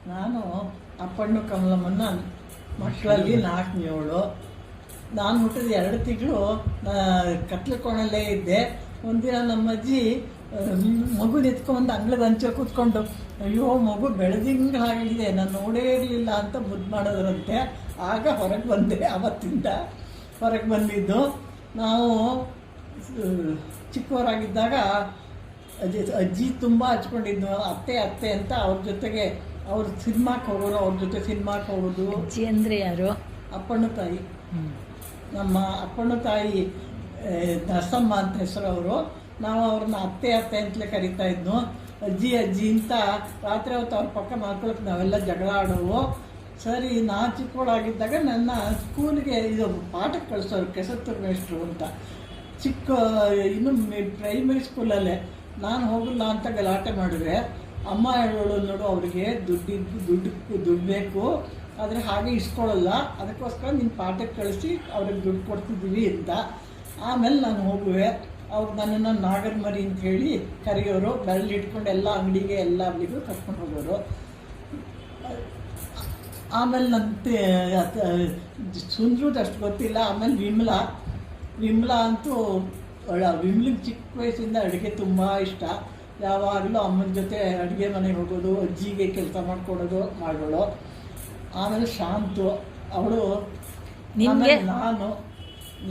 ನಾನು ಅಪ್ಪಣ್ಣು ಕಮಲಮ್ಮನ ಮಕ್ಕಳಲ್ಲಿ 4ನೇವಳು. ನಾನು ಹುಟ್ಟಿದ 2 ತಿಂಗಳು ಕತ್ಲೆ ಕೋಣಲ್ಲೇ ಇದ್ದೆ. ಒಂದಿನ ನಮ್ಮಜ್ಜಿ ಮಗು ಎತ್ಕೊಂಡು ಅಂಗಳದ ಹಂಚೆ ಕೂತ್ಕೊಂಡು, ಅಯ್ಯೋ ಮಗು ಬೆಳೆದಿಂಗಳಾಗಿದೆ, ನಾನು ನೋಡೇ ಇರಲಿಲ್ಲ ಅಂತ ಮುದ್ದು ಮಾಡೋದ್ರಂತೆ. ಆಗ ಹೊರಗೆ ಬಂದೆ. ಆವತ್ತಿಂದ ಹೊರಗೆ ಬಂದಿದ್ದು. ನಾವು ಚಿಕ್ಕವರಾಗಿದ್ದಾಗ ಅಜ್ಜಿ ತುಂಬ ಹಚ್ಕೊಂಡಿದ್ದು. ಅತ್ತೆ ಅತ್ತೆ ಅಂತ ಅವ್ರ ಜೊತೆಗೆ ಅವ್ರು ಸಿನಿಮಾಕ್ಕೆ ಹೋಗೋರು, ಅವ್ರ ಜೊತೆ ಸಿನಿಮಾಕ್ಕೆ ಹೋಗೋದು. ಅಜ್ಜಿ ಅಂದರೆ ಯಾರು? ಅಪ್ಪಣ್ಣ ತಾಯಿ. ನಮ್ಮ ಅಪ್ಪಣ್ಣ ತಾಯಿ ನರಸಮ್ಮ ಅಂತ ಹೆಸರು ಅವರು. ನಾವು ಅವ್ರನ್ನ ಅತ್ತೆ ಅತ್ತೆ ಅಂತಲೇ ಕರಿತಾ ಇದ್ನು. ಅಜ್ಜಿ ಅಜ್ಜಿ ಅಂತ ರಾತ್ರಿ ಹೊತ್ತು ಅವ್ರ ಪಕ್ಕ ಮಲ್ಕೊಳಕ್ಕೆ ನಾವೆಲ್ಲ ಜಗಳ ಆಡೋವು. ಸರಿ, ನಾನು ಚಿಕ್ಕವಳಾಗಿದ್ದಾಗ ನನ್ನ ಸ್ಕೂಲಿಗೆ ಇದು ಪಾಠಕ್ಕೆ ಕಳಿಸೋರು, ಕೆಸತ್ತೂರು ಮೇಷ್ಟ್ರು ಅಂತ. ಇನ್ನು ಪ್ರೈಮರಿ ಸ್ಕೂಲಲ್ಲೇ ನಾನು ಹೋಗಲ್ಲ ಅಂತ ಗಲಾಟೆ ಮಾಡಿದ್ರೆ, ಅಮ್ಮ ಹೇಳೋಳು, ನೋಡು ಅವ್ರಿಗೆ ದುಡ್ಡು ಬೇಕು, ಆದರೆ ಹಾಗೆ ಇಸ್ಕೊಳ್ಳಲ್ಲ, ಅದಕ್ಕೋಸ್ಕರ ನಿನ್ನ ಪಾಠಕ್ಕೆ ಕಳಿಸಿ ಅವ್ರಿಗೆ ದುಡ್ಡು ಕೊಡ್ತಿದ್ದೀವಿ ಅಂತ. ಆಮೇಲೆ ನಾನು ಹೋಗುವೆ. ಅವ್ರು ನನ್ನನ್ನು ನಾಗರಮರಿ ಅಂತ ಹೇಳಿ ಕರೆಯೋರು. ಬೆಳ್ಳಿ ಇಟ್ಕೊಂಡು ಎಲ್ಲ ಅಂಗಡಿಗೆ ಎಲ್ಲ ಅಂಗಡಿಗೂ ಕರ್ಕೊಂಡು ಹೋಗೋರು. ಆಮೇಲೆ ನನ್ನ ಸುಂದ್ರದ್ದು ಅಷ್ಟು ಗೊತ್ತಿಲ್ಲ. ಆಮೇಲೆ ವಿಮಲಾ ಅಂತೂ ವಿಮ್ಲಿಗೆ ಚಿಕ್ಕ ವಯಸ್ಸಿಂದ ಅಡುಗೆ ತುಂಬ ಇಷ್ಟ. ಯಾವಾಗಲೂ ಅಮ್ಮನ ಜೊತೆ ಅಡುಗೆ ಮನೆಗೆ ಹೋಗೋದು, ಅಜ್ಜಿಗೆ ಕೆಲಸ ಮಾಡಿಕೊಡೋದು ಮಾಡೋಳು. ಆಮೇಲೆ ಶಾಂತು ಅವಳು.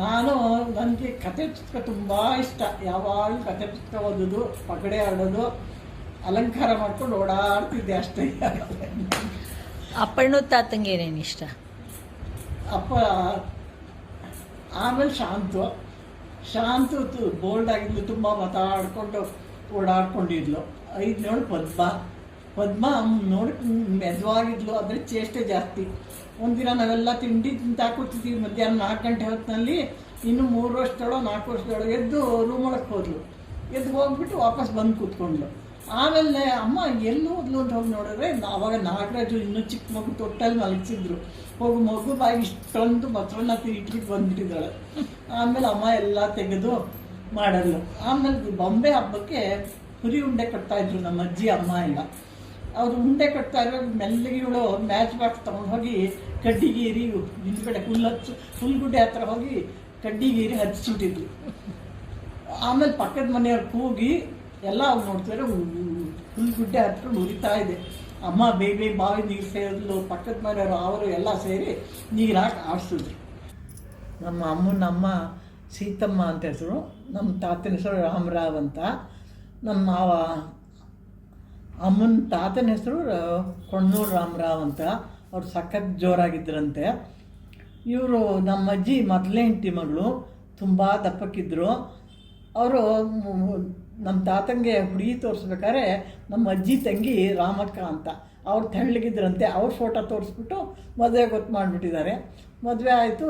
ನಾನು ನನಗೆ ಕತೆ ಪುಸ್ತಕ ತುಂಬ ಇಷ್ಟ. ಯಾವಾಗಲೂ ಕತೆ ಪುಸ್ತಕ ಓದೋದು, ಪಗಡೆ ಆಡೋದು, ಅಲಂಕಾರ ಮಾಡ್ಕೊಂಡು ಓಡಾಡ್ತಿದ್ದೆ ಅಷ್ಟೇ. ಅಪ್ಪಣ್ಣು ತಾತಂಗೆ ಏನೇನು ಇಷ್ಟ? ಅಪ್ಪ. ಆಮೇಲೆ ಶಾಂತು ಬೋಲ್ಡ್ ಆಗಿದ್ಲು, ತುಂಬ ಮಾತಾಡ್ಕೊಂಡು ಓಡಾಡ್ಕೊಂಡಿದ್ಲು. 5ನೇಳು ಪದ್ಮ ನೋಡಿ ಮೆದುವಾಗಿದ್ಲು, ಆದರೆ ಚೇಷ್ಟೆ ಜಾಸ್ತಿ. ಒಂದಿನ ನಾವೆಲ್ಲ ತಿಂಡಿ ತಿಂತಾ ಕೂತಿದ್ದೀವಿ ಮಧ್ಯಾಹ್ನ 4 ಗಂಟೆ ಹೊತ್ತಿನಲ್ಲಿ. ಇನ್ನು 3 ವರ್ಷದೊಳೋ 4 ವರ್ಷದೊಳೋ ಎದ್ದು ರೂಮೊಳಗೆ ಹೋದ್ಲು. ಎದ್ದು ಹೋಗ್ಬಿಟ್ಟು ವಾಪಸ್ ಬಂದು ಕೂತ್ಕೊಂಡ್ಲು. ಆಮೇಲೆ ಅಮ್ಮ ಎಲ್ಲಿ ಹೋದ್ಲು ಅಂತ ಹೋಗಿ ನೋಡಿದ್ರೆ, ಆವಾಗ ನಾಗರಾಜು ಇನ್ನೂ ಚಿಕ್ಕ ಮಗು ತೊಟ್ಟಲ್ಲಿ ಮಲಗಿಸಿದ್ರು. ಹೋಗಿ ಮಗು ಬಾಯಿಗೆ ಇಷ್ಟೊಂದು ಮೊಸರನ್ನ ಇಟ್ಬಿಟ್ಟು ಬಂದ್ಬಿಟ್ಟಿದ್ದಾಳೆ. ಆಮೇಲೆ ಅಮ್ಮ ಎಲ್ಲ ತೆಗೆದು ಮಾಡಲು. ಆಮೇಲೆ ಬೊಂಬೆ ಹಬ್ಬಕ್ಕೆ ಹುರಿ ಉಂಡೆ ಕಟ್ತಾಯಿದ್ರು ನಮ್ಮ ಅಜ್ಜಿ ಅಮ್ಮ ಎಲ್ಲ. ಅವರು ಉಂಡೆ ಕಟ್ತಾ ಇರೋ ಮೆಲ್ಲಗೆ ಇವಳು ಮ್ಯಾಚ್ ಬಾಕ್ಸ್ ತೊಗೊಂಡು ಹೋಗಿ ಕಡ್ಡಿಗೀರಿ ಹಿಂದ್ಗಡೆ ಹುಲ್ಗುಡ್ಡೆ ಹತ್ರ ಹೋಗಿ ಕಡ್ಡಿಗೀರಿ ಹಚ್ಚಿಬಿಟ್ಟಿದ್ರು. ಆಮೇಲೆ ಪಕ್ಕದ ಮನೆಯವ್ರು ಕೂಗಿ ಎಲ್ಲ ಅವ್ರು ನೋಡ್ತಾರೆ, ಹುಲ್ಗುಡ್ಡೆ ಹತ್ಕೊಂಡು ಉರಿತಾ ಇದೆ. ಅಮ್ಮ ಬೇಗ ಬಾವಿ ನೀರು ಸೇರಿದ್ಲು. ಪಕ್ಕದ ಮನೆಯವರು ಅವರು ಎಲ್ಲ ಸೇರಿ ನೀರು ಹಾಕಿ ಆಡಿಸಿದ್ರು. ನಮ್ಮ ಅಮ್ಮ ಸೀತಮ್ಮ ಅಂತ ಹೆಸರು. ನಮ್ಮ ತಾತನ ಹೆಸರು ರಾಮರಾವ್ ಅಂತ. ನಮ್ಮ ಅಮ್ಮನ ತಾತನ ಹೆಸರು ಕೊಣ್ಣೂರು ರಾಮರಾವ್ ಅಂತ. ಅವ್ರು ಸಖತ್ ಜೋರಾಗಿದ್ದರಂತೆ. ಇವರು ನಮ್ಮ ಅಜ್ಜಿ ಮೊದಲನೇ ಹೆಂಡತಿ ಮಗಳು, ತುಂಬ ದಪ್ಪಕ್ಕಿದ್ರು. ಅವರು ನಮ್ಮ ತಾತಂಗೆ ಹುಡುಗಿ ತೋರಿಸ್ಬೇಕಾದ್ರೆ ನಮ್ಮ ಅಜ್ಜಿ ತಂಗಿ ರಾಮಕ್ಕ ಅಂತ ಅವ್ರು ತೆಳ್ಳಗಿದ್ರಂತೆ. ಅವ್ರ ಫೋಟೋ ತೋರಿಸ್ಬಿಟ್ಟು ಮದುವೆ ಗೊತ್ತು ಮಾಡಿಬಿಟ್ಟಿದ್ದಾರೆ. ಮದುವೆ ಆಯಿತು.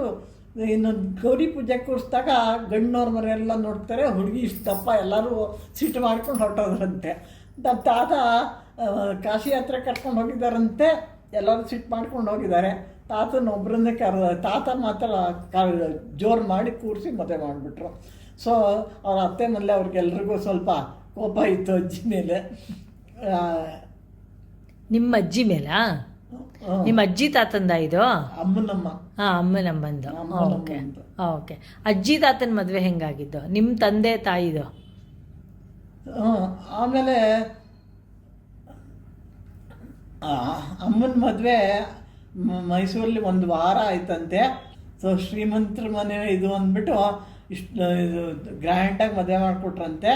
ಇನ್ನು ಗೌರಿ ಪೂಜೆ ಕೂರಿಸಿದಾಗ ಗಂಡನವ್ರ ಮನೆಯೆಲ್ಲ ನೋಡ್ತಾರೆ, ಹುಡುಗಿ ಇಷ್ಟು ದಪ್ಪ, ಎಲ್ಲರೂ ಸಿಟ್ಟು ಮಾಡ್ಕೊಂಡು ಹೊರಟೋದ್ರಂತೆ. ನಮ್ಮ ತಾತ ಕಾಶಿ ಯಾತ್ರೆ ಕರ್ಕೊಂಡು ಹೋಗಿದ್ದಾರಂತೆ. ಎಲ್ಲರೂ ಸಿಟ್ಟು ಮಾಡ್ಕೊಂಡು ಹೋಗಿದ್ದಾರೆ. ತಾತನ ಒಬ್ಬರನ್ನೇ ತಾತ ಮಾತ್ರ ಜೋರು ಮಾಡಿ ಕೂರಿಸಿ ಮದುವೆ ಮಾಡಿಬಿಟ್ರು. ಸೊ ಅವ್ರ ಅತ್ತೆ ಮೇಲೆ ಅವ್ರಿಗೆಲ್ರಿಗೂ ಸ್ವಲ್ಪ ಕೋಪ ಇತ್ತು ಅಜ್ಜಿ ಮೇಲೆ. ನಿಮ್ಮ ಅಜ್ಜಿ ಮೇಲಾ? ನಿಮ್ಮ ಅಜ್ಜಿ ತಾತಂದ ಇದು? ಅಮ್ಮನಮ್ಮ. ಹಾಂ, ಅಮ್ಮನಮ್ಮಂದು. Okay okay. ಅಜ್ಜಿ ತಾತನ ಮದುವೆ ಹೆಂಗಾಗಿದ್ದು? ನಿಮ್ಮ ತಂದೆ ತಾಯಿದು? ಆಮೇಲೆ ಅಮ್ಮನ ಮದುವೆ ಮೈಸೂರಲ್ಲಿ 1 ವಾರ ಆಯ್ತಂತೆ. ಸೊ ಶ್ರೀಮಂತರ ಮನೆ ಇದು ಅಂದ್ಬಿಟ್ಟು ಇಷ್ಟು ಗ್ರ್ಯಾಂಡಾಗಿ ಮದುವೆ ಮಾಡಿಕೊಟ್ರಂತೆ.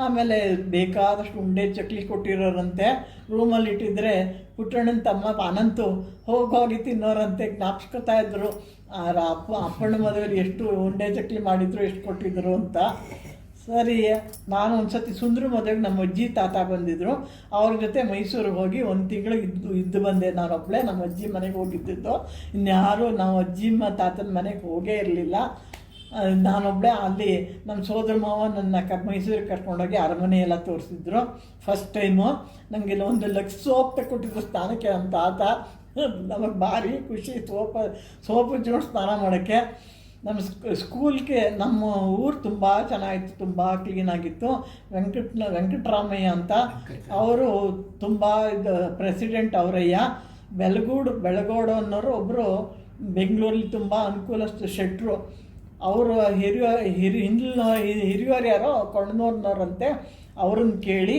ಆಮೇಲೆ ಬೇಕಾದಷ್ಟು ಉಂಡೆ ಚಕ್ಲಿ ಕೊಟ್ಟಿರೋರಂತೆ. ರೂಮಲ್ಲಿ ಇಟ್ಟಿದ್ರೆ ಪುಟ್ಟಣ್ಣನ ತಮ್ಮ ಅನಂತು ಹೋಗಿ ತಿನ್ನೋರಂತೆ. ಜ್ಞಾಪಿಸ್ಕೊತಾ ಇದ್ರು ಅಪ್ಪಣ್ಣ ಮದುವೆಯಲ್ಲಿ ಎಷ್ಟು ಉಂಡೆ ಚಕ್ಲಿ ಮಾಡಿದ್ರು, ಎಷ್ಟು ಕೊಟ್ಟಿದ್ರು ಅಂತ. ಸರಿ, ನಾನು ಒಂದು ಸತಿ ಸುಂದ್ರ ಮದುವೆಗೆ ನಮ್ಮ ಅಜ್ಜಿ ತಾತ ಬಂದಿದ್ದರು. ಅವ್ರ ಜೊತೆ ಮೈಸೂರಿಗೆ ಹೋಗಿ 1 ತಿಂಗಳು ಇದ್ದು ಬಂದೆ. ನಾನೊಬ್ಬಳೇ ನಮ್ಮ ಅಜ್ಜಿ ಮನೆಗೆ ಹೋಗಿದ್ದಿದ್ದು. ಇನ್ಯಾರು ನಾವು ಅಜ್ಜಿ ತಾತನ ಮನೆಗೆ ಹೋಗೇ ಇರಲಿಲ್ಲ. ನಾನೊಬ್ಬಳೇ. ಅಲ್ಲಿ ನಮ್ಮ ಸೋದರ ಮಾವ ನನ್ನ ಮೈಸೂರಿಗೆ ಕರ್ಕೊಂಡೋಗಿ ಅರಮನೆ ಎಲ್ಲ ತೋರಿಸಿದ್ರು. ಫಸ್ಟ್ ಟೈಮು ನನಗೆಲ್ಲ 1 ಲಕ್ಷ ಸೋಪ್ ಕೊಟ್ಟಿದ್ರು ಸ್ನಾನಕ್ಕೆ ನಮ್ಮ ತಾತ. ನಮಗೆ ಭಾರಿ ಖುಷಿ, ಸೋಪು ಜೋಡಿ ಸ್ನಾನ ಮಾಡೋಕ್ಕೆ. ನಮ್ಮ ಸ್ಕೂಲ್ಗೆ ನಮ್ಮ ಊರು ತುಂಬ ಚೆನ್ನಾಗಿತ್ತು, ತುಂಬ ಕ್ಲೀನಾಗಿತ್ತು. ವೆಂಕಟರಾಮಯ್ಯ ಅಂತ ಅವರು ತುಂಬ ಪ್ರೆಸಿಡೆಂಟ್ ಅವರಯ್ಯ. ಬೆಳಗೋಡು ಅನ್ನೋರು ಒಬ್ಬರು ಬೆಂಗಳೂರಲ್ಲಿ ತುಂಬ ಅನುಕೂಲಸ್ಥ ಶೆಟ್ಟರು. ಅವರು ಹಿರಿಯರು ಯಾರೋ ಕೊಣ್ಣೂರಿನವ್ರಂತೆ. ಅವ್ರನ್ನ ಕೇಳಿ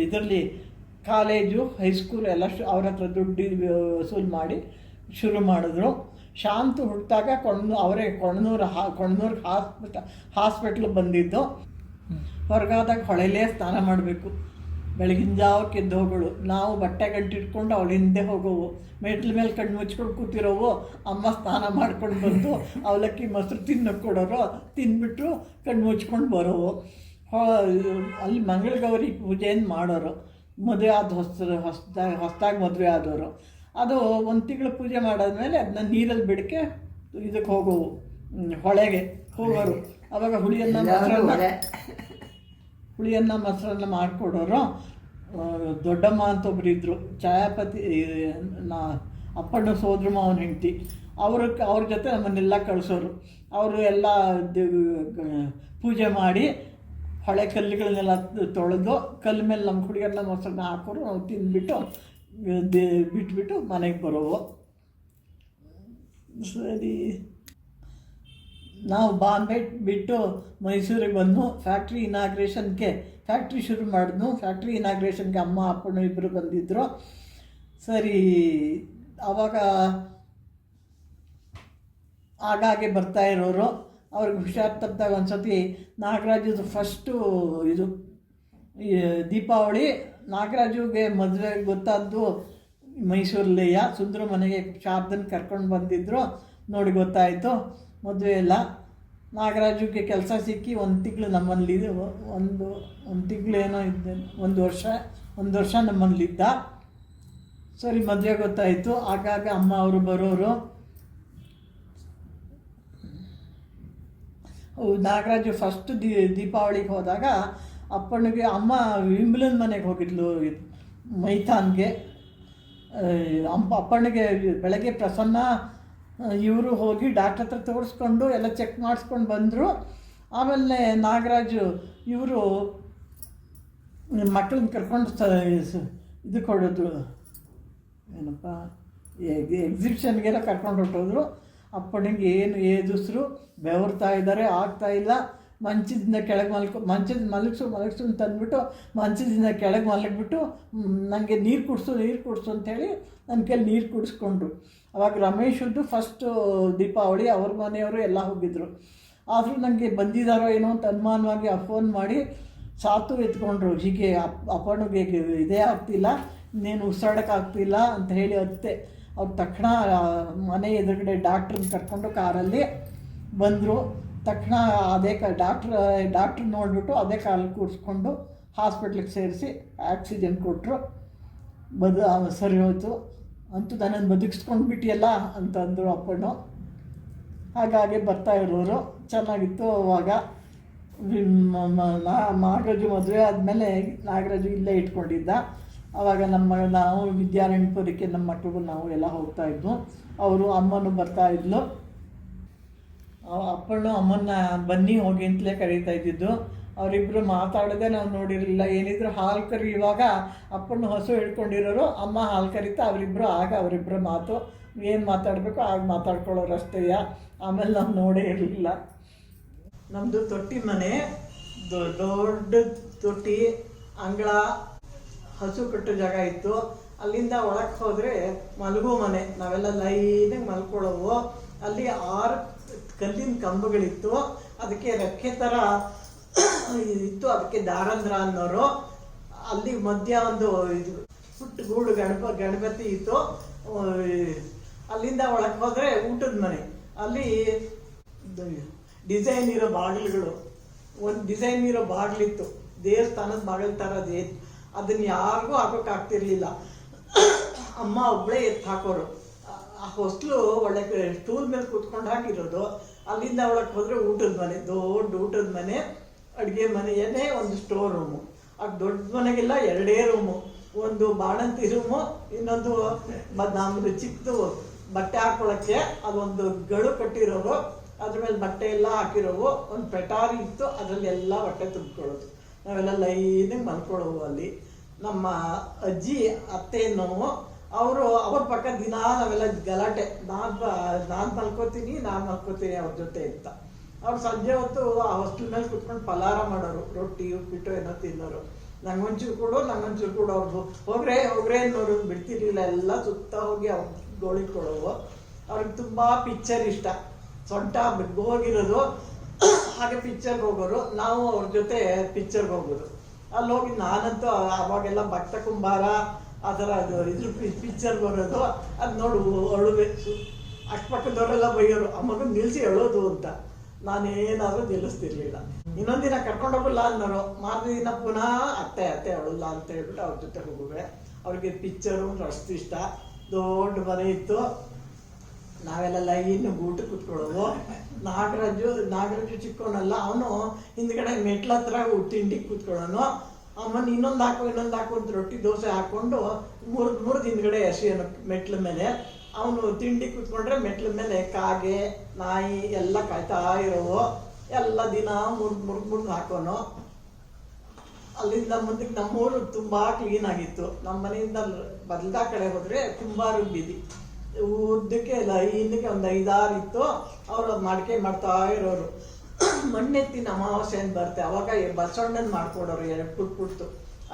ಇದರಲ್ಲಿ ಕಾಲೇಜು ಹೈಸ್ಕೂಲ್ ಎಲ್ಲ ಅವ್ರ ಹತ್ರ ದುಡ್ಡು ವಸೂಲು ಮಾಡಿ ಶುರು ಮಾಡಿದ್ರು. ಶಾಂತು ಹುಟ್ಟಿದಾಗ ಅವರೇ ಕೊಣ್ಣೂರಿಗೆ ಹಾಸ್ಪಿಟ್ಲಿಗೆ ಬಂದಿದ್ದು. ಹೊರಗಾದಾಗ ಹೊಳೆಲೇ ಸ್ನಾನ ಮಾಡಬೇಕು. ಬೆಳಗಿನ ಜಾವಕ್ಕೆ ಎದ್ದು ಹೋಗೋಳು. ನಾವು ಬಟ್ಟೆ ಗಂಟಿಟ್ಕೊಂಡು ಅವಳ ಹಿಂದೆ ಹೋಗೋವು. ಮೆಟ್ಲ ಮೇಲೆ ಕಣ್ಣು ಮುಚ್ಕೊಂಡು ಕೂತಿರೋವು. ಅಮ್ಮ ಸ್ನಾನ ಮಾಡ್ಕೊಂಡು ಬಂದು ಅವಲಕ್ಕಿ ಮೊಸರು ತಿನ್ನೋಕೆ ಕೊಡೋರು. ತಿಂದ್ಬಿಟ್ಟು ಕಣ್ಣು ಮುಚ್ಕೊಂಡು ಬರೋವು. ಅಲ್ಲಿ ಮಂಗಳಗೌರಿ ಪೂಜೆಯನ್ನು ಮಾಡೋರು. ಮದುವೆ ಆದ ಹೊಸದಾಗಿ ಮದುವೆ ಆದವರು. ಅದು 1 ತಿಂಗಳು ಪೂಜೆ ಮಾಡಾದ್ಮೇಲೆ ಅದನ್ನ ನೀರಲ್ಲಿ ಬಿಡಕ್ಕೆ ಇದಕ್ಕೆ ಹೋಗೋವು, ಹೊಳೆಗೆ ಹೋಗೋರು. ಆವಾಗ ಹುಳಿಯನ್ನ ಮೊಸರನ್ನ ಮಾಡಿಕೊಡೋರು. ದೊಡ್ಡಮ್ಮ ಅಂತ ಒಬ್ರು ಇದ್ದರು, ಛಾಯಾಪತಿ ಅಪ್ಪಣ್ಣ ಸೋದ್ರ ಮಾವನ ಹೆಂಡತಿ. ಅವ್ರ ಜೊತೆ ನಮ್ಮನ್ನೆಲ್ಲ ಕಳಿಸೋರು. ಅವರು ಎಲ್ಲ ಪೂಜೆ ಮಾಡಿ ಹೊಳೆ ಕಲ್ಲುಗಳನ್ನೆಲ್ಲ ತೊಳೆದು ಕಲ್ಲು ಮೇಲೆ ನಮ್ಮ ಹುಡುಗರನ್ನ ಮೊಸರನ್ನ ಹಾಕೋರು. ನಾವು ತಿಂದ್ಬಿಟ್ಟು ಬಿಟ್ಬಿಟ್ಟು ಮನೆಗೆ ಬರೋವು. ಸರಿ, ನಾವು ಬಾಂಬೆ ಬಿಟ್ಟು ಮೈಸೂರಿಗೆ ಬಂದು ಫ್ಯಾಕ್ಟ್ರಿ ಶುರು ಮಾಡಿದ್ನು. ಫ್ಯಾಕ್ಟ್ರಿ ಇನಾಗ್ರೇಷನ್ಗೆ ಅಮ್ಮ ಅಪ್ಪಣ್ಣು ಇಬ್ಬರು ಬಂದಿದ್ದರು. ಸರಿ, ಆವಾಗ ಆಗಾಗೆ ಬರ್ತಾ ಇರೋರು. ಅವ್ರಿಗೆ ಹುಷಾರು ತಪ್ಪಿದಾಗ ಒಂದು ಸತಿ ನಾಗರಾಜದು ಫಸ್ಟು ಇದು ದೀಪಾವಳಿ. ನಾಗರಾಜುಗೆ ಮದುವೆ ಗೊತ್ತಾದ್ದು ಮೈಸೂರಲ್ಲಿಯ ಸುಂದರ ಮನೆಗೆ ಶಾರದನ್ನು ಕರ್ಕೊಂಡು ಬಂದಿದ್ದರು. ನೋಡಿ ಗೊತ್ತಾಯಿತು ಮದುವೆ ಎಲ್ಲ. ನಾಗರಾಜುಗೆ ಕೆಲಸ ಸಿಕ್ಕಿ 1 ತಿಂಗಳು ನಮ್ಮಲ್ಲಿ ಒಂದು ತಿಂಗಳು ಏನೋ ಇದ್ದೆ, ಒಂದು ವರ್ಷ ನಮ್ಮಲ್ಲಿದ್ದ. ಸರಿ, ಮದುವೆ ಗೊತ್ತಾಯಿತು. ಆಗಾಗ ಅಮ್ಮ ಅವರು ಬರೋರು. ನಾಗರಾಜು ಫಸ್ಟ್ ದೀಪಾವಳಿಗೆ ಹೋದಾಗ ಅಪ್ಪನಿಗೆ ಅಮ್ಮ ವಿಂಬ್ಲನ್ ಮನೆಗೆ ಹೋಗಿದ್ಲು ಮೈಥಾನ್ಗೆ. ಅಪ್ಪನಿಗೆ ಬೆಳಗ್ಗೆ ಪ್ರಸನ್ನ ಇವರು ಹೋಗಿ ಡಾಕ್ಟ್ರ್ ಹತ್ರ ತೋರಿಸ್ಕೊಂಡು ಎಲ್ಲ ಚೆಕ್ ಮಾಡಿಸ್ಕೊಂಡು ಬಂದರು. ಆಮೇಲೆ ನಾಗರಾಜು ಇವರು ಮಕ್ಕಳನ್ನ ಕರ್ಕೊಂಡು ಇದು ಕೊಡೋದು ಏನಪ್ಪ ಎಕ್ಸಿಬಿಷನ್ಗೆಲ್ಲ ಕರ್ಕೊಂಡು ಹೊರಟೋದ್ರು. ಅಪ್ಪನಿಗೆ ಏನು ಏದುಸ್ರು ಬೆವರ್ತಾ ಇದ್ದಾರೆ, ಆಗ್ತಾಯಿಲ್ಲ. ಮಂಚದಿಂದ ಕೆಳಗೆ ಮಲಗಿಸು ಅಂತಂದ್ಬಿಟ್ಟು ಮಂಚದಿಂದ ಕೆಳಗೆ ಮಲಗಿಬಿಟ್ಟು ನನಗೆ ನೀರು ಕುಡಿಸು ಅಂಥೇಳಿ ನನ್ನ ಕೈಲಿ ನೀರು ಕುಡಿಸ್ಕೊಂಡ್ರು. ಅವಾಗ ರಮೇಶದ್ದು ಫಸ್ಟು ದೀಪಾವಳಿ. ಅವ್ರ ಮನೆಯವರು ಎಲ್ಲ ಹೋಗಿದ್ದರು. ಆದರೂ ನನಗೆ ಬಂದಿದ್ದಾರೋ ಏನೋ ಅಂತ ಅನುಮಾನವಾಗಿ ಫೋನ್ ಮಾಡಿ ಸಾತು ಎತ್ಕೊಂಡ್ರು. ಹೀಗೆ ಅಪ್ಪನಿಗೆ ಇದೇ ಆಗ್ತಿಲ್ಲ, ಇನ್ನೇನು ಉಸಿರಾಡೋಕ್ಕಾಗ್ತಿಲ್ಲ ಅಂತ ಹೇಳಿ ಅತ್ತೆ. ಅವ್ರು ತಕ್ಷಣ ಮನೆ ಎದುರುಗಡೆ ಡಾಕ್ಟ್ರನ್ನ ಕರ್ಕೊಂಡು ಕಾರಲ್ಲಿ ಬಂದರು. ತಕ್ಷಣ ಅದೇ ಡಾಕ್ಟ್ರ್ ನೋಡಿಬಿಟ್ಟು ಅದೇ ಕಾರಲ್ಲಿ ಕೂರಿಸ್ಕೊಂಡು ಹಾಸ್ಪಿಟ್ಲಿಗೆ ಸೇರಿಸಿ ಆಕ್ಸಿಜನ್ ಕೊಟ್ಟರು. ಸರಿ ಹೋಯ್ತು. ಅಂತೂ ನನ್ನನ್ನು ಬದುಕಿಸ್ಕೊಂಡು ಬಿಟ್ಟಿಯಲ್ಲ ಅಂತಂದರು ಅಪ್ಪಣ್ಣು. ಹಾಗಾಗಿ ಬರ್ತಾ ಇರೋರು. ಚೆನ್ನಾಗಿತ್ತು. ಅವಾಗ ನಾಗರಾಜು ಮದುವೆ ಆದಮೇಲೆ ನಾಗರಾಜು ಇಲ್ಲೇ ಇಟ್ಕೊಂಡಿದ್ದ. ಆವಾಗ ನಾವು ವಿದ್ಯಾರಣ್ಯಪುರಕ್ಕೆ ನಮ್ಮ ಮಕ್ಕಳು ನಾವು ಎಲ್ಲ ಹೋಗ್ತಾಯಿದ್ವು. ಅವರು ಅಮ್ಮನೂ ಬರ್ತಾಯಿದ್ಲು. ಅಪ್ಪಣ್ಣು ಅಮ್ಮನ್ನ ಬನ್ನಿ ಹೋಗಿ ಅಂತಲೇ ಕರೀತಾ ಇದ್ದಿದ್ದು. ಅವರಿಬ್ಬರು ಮಾತಾಡೋದೇ ನಾವು ನೋಡಿರಲಿಲ್ಲ. ಏನಿದ್ರು ಹಾಲು ಕರಿಯುವಾಗ ಅಪ್ಪಣ್ಣು ಹಸು ಹಿಡ್ಕೊಂಡಿರೋರು, ಅಮ್ಮ ಹಾಲು ಕರೀತಾ ಅವರಿಬ್ಬರ ಮಾತು ಏನು ಮಾತಾಡಬೇಕು ಆಗ ಮಾತಾಡ್ಕೊಳ್ಳೋರು ಅಷ್ಟೇಯ. ಆಮೇಲೆ ನಾವು ನೋಡೇ ಇರಲಿಲ್ಲ. ನಮ್ಮದು ತೊಟ್ಟಿ ಮನೆ, ದೊಡ್ಡ ತೊಟ್ಟಿ, ಅಂಗಳ, ಹಸು ಕಟ್ಟೋ ಜಾಗ ಇತ್ತು. ಅಲ್ಲಿಂದ ಒಳಗೆ ಹೋದರೆ ಮಲಗೋ ಮನೆ. ನಾವೆಲ್ಲ ಲೈನಾಗಿ ಮಲ್ಕೊಳ್ಳೋವು. ಅಲ್ಲಿ 6 ಕಲ್ಲಿನ ಕಂಬಗಳಿತ್ತು. ಅದಕ್ಕೆ ರೆಕ್ಕೆ ಥರ ಇತ್ತು. ಅದಕ್ಕೆ ದಾರಂದ್ರ ಅನ್ನೋರು. ಅಲ್ಲಿ ಮಧ್ಯ ಒಂದು ಇದು ಪುಟ್ಟ ಗೂಡು ಗಣಪತಿ ಇತ್ತು. ಅಲ್ಲಿಂದ ಒಳಗೆ ಹೋದರೆ ಊಟದ ಮನೆ. ಅಲ್ಲಿ ಡಿಸೈನ್ ಇರೋ ಬಾಗಿಲುಗಳು, ಒಂದು ಡಿಸೈನ್ ಇರೋ ಬಾಗಿಲಿತ್ತು. ದೇವಸ್ಥಾನದ ಬಾಗಿಲು ಥರ ಅದನ್ನು ಯಾರಿಗೂ ಹಾಕೋಕ್ಕಾಗ್ತಿರ್ಲಿಲ್ಲ. ಅಮ್ಮ ಒಬ್ಬಳೇ ಎತ್ತು ಹಾಕೋರು. ಆ ಹೊಸ್ಲು ಒಳ್ಳೆ ಸ್ಟೂಲ್ ಮೇಲೆ ಕೂತ್ಕೊಂಡು ಹಾಕಿರೋದು. ಅಲ್ಲಿಂದ ಒಳಗೆ ಹೋದರೆ ಊಟದ ಮನೆ, ದೊಡ್ಡ ಊಟದ ಮನೆ, ಅಡುಗೆ ಮನೆಯೇ ಒಂದು ಸ್ಟೋರ್ ರೂಮು. ಆ ದೊಡ್ಡ ಮನೆಗೆಲ್ಲ 2 ರೂಮು. ಒಂದು ಬಾಣಂತಿ ರೂಮು, ಇನ್ನೊಂದು ನಮ್ಮದು ಚಿಕ್ಕದು ಬಟ್ಟೆ ಹಾಕೊಳ್ಳೋಕ್ಕೆ ಅದೊಂದು ಗಳು ಕಟ್ಟಿರೋರು, ಅದ್ರ ಮೇಲೆ ಬಟ್ಟೆ ಎಲ್ಲ ಹಾಕಿರೋವು, ಒಂದು ಪೆಟಾರಿ ಇತ್ತು, ಅದರಲ್ಲಿ ಎಲ್ಲ ಬಟ್ಟೆ ತುಂಬಿಕೊಳ್ಳೋದು. ನಾವೆಲ್ಲ ಲೈನಿಗೆ ಮಲ್ಕೊಳ್ಳೋವು ಅಲ್ಲಿ. ನಮ್ಮ ಅಜ್ಜಿ ಅತ್ತೆಯನ್ನು ಅವ್ರ ಪಕ್ಕ ದಿನ ನಾವೆಲ್ಲ ಗಲಾಟೆ, ನಾನು ಮಲ್ಕೋತೀನಿ ಅವ್ರ ಜೊತೆ ಅಂತ. ಅವ್ರು ಸಂಜೆ ಹೊತ್ತು ಆ ಹೊಸ್ಟಲ್ ಮೇಲೆ ಕುತ್ಕೊಂಡು ಫಲಾರ ಮಾಡೋರು, ರೊಟ್ಟಿ ಉಪ್ಪಿಟ್ಟು ಏನೋ ತಿನ್ನೋರು. ನಂಗೊಂಚೂರು ಕೊಡು ಅವ್ರದ್ದು ಹೋಗ್ರೆ ಅನ್ನೋರು, ಬಿಡ್ತಿರ್ಲಿಲ್ಲ. ಎಲ್ಲ ಸುತ್ತ ಹೋಗಿ ಅವ್ರು ಗೋಳಿಕೊಳ್ಳೋವು. ಅವ್ರಿಗೆ ತುಂಬ ಪಿಕ್ಚರ್ ಇಷ್ಟ, ಸೊಂಟ ಹೋಗಿರೋದು, ಹಾಗೆ ಪಿಕ್ಚರ್ಗೆ ಹೋಗೋರು. ನಾವು ಅವ್ರ ಜೊತೆ ಪಿಕ್ಚರ್ಗೆ ಹೋಗೋದು. ಅಲ್ಲಿ ಹೋಗಿ ನಾನಂತೂ ಅವಾಗೆಲ್ಲ ಭಕ್ತ ಕುಂಬಾರ ಆ ಥರ ಇದ್ರ ಪಿಕ್ಚರ್ ಬರೋದು, ಅದು ನೋಡು ಅಳುವೆ. ಅಕ್ಕಪಕ್ಕದವರೆಲ್ಲ ಬೈಯೋರು, ಆ ಮಗನ ನಿಲ್ಲಿಸಿ ಅಳೋದು ಅಂತ. ನಾನೇನಾದರೂ ನಿಲ್ಲಿಸ್ತಿರ್ಲಿಲ್ಲ. ಇನ್ನೊಂದಿನ ಕರ್ಕೊಂಡೋಗಲ್ಲ ಅನ್ನೋರು, ಮಾರನೇ ದಿನ ಪುನಃ ಅತ್ತೆ ಅಳಲ್ಲ ಅಂತ ಹೇಳ್ಬಿಟ್ಟು ಅವ್ರ ಜೊತೆ ಹೋಗುವೆ. ಅವ್ರಿಗೆ ಪಿಕ್ಚರು ಅಷ್ಟು ಇಷ್ಟ. ದೊಡ್ಡ ಮನೆ ಇತ್ತು, ನಾವೆಲ್ಲ ಲೈನ್ ಊಟಕ್ಕೆ ಕುತ್ಕೊಳ್ಳೋದು. ನಾಗರಾಜು ಚಿಕ್ಕವನಲ್ಲ, ಅವನು ಹಿಂದ್ಗಡೆ ಮೆಟ್ಲ ಹತ್ರ ತಿಂಡಿಗೆ ಕೂತ್ಕೊಳ್ಳೋನು. ಅಮ್ಮನ ಇನ್ನೊಂದು ಹಾಕು ಅಂತ ರೊಟ್ಟಿ ದೋಸೆ ಹಾಕ್ಕೊಂಡು ಮುರಿದು ಹಿಂದ್ಗಡೆ ಎಸೆಯೋನು ಮೆಟ್ಲ ಮೇಲೆ. ಅವನು ತಿಂಡಿ ಕೂತ್ಕೊಂಡ್ರೆ ಮೆಟ್ಲ ಮೇಲೆ ಕಾಗೆ ನಾಯಿ ಎಲ್ಲ ಕಾಯ್ತಾ ಇರೋವು. ಎಲ್ಲ ದಿನ ಮುರಿದು ಹಾಕೋನು. ಅಲ್ಲಿಂದ ಮುಂದಕ್ಕೆ ನಮ್ಮೂರು ತುಂಬ ಕ್ಲೀನ್ ಆಗಿತ್ತು. ನಮ್ಮ ಮನೆಯಿಂದ ಬದಲದ ಕಡೆ ಹೋದರೆ ಕುಂಬಾರ ಬೀದಿ ಉದ್ದಕ್ಕೆ ಲೈನ್ಗೆ ಒಂದು 5-6 ಇತ್ತು. ಅವರು ಮಡಿಕೆ ಮಾಡ್ತಾ ಇರೋರು. ಮಣ್ಣೆತ್ತಿನ ಅಮಾವಾಸ್ಯೆ ಅಂತ ಬರುತ್ತೆ, ಅವಾಗ ಬಸವಣ್ಣನ ಮಾಡ್ಕೊಡೋರು 2 ಪುಟ್ಟು.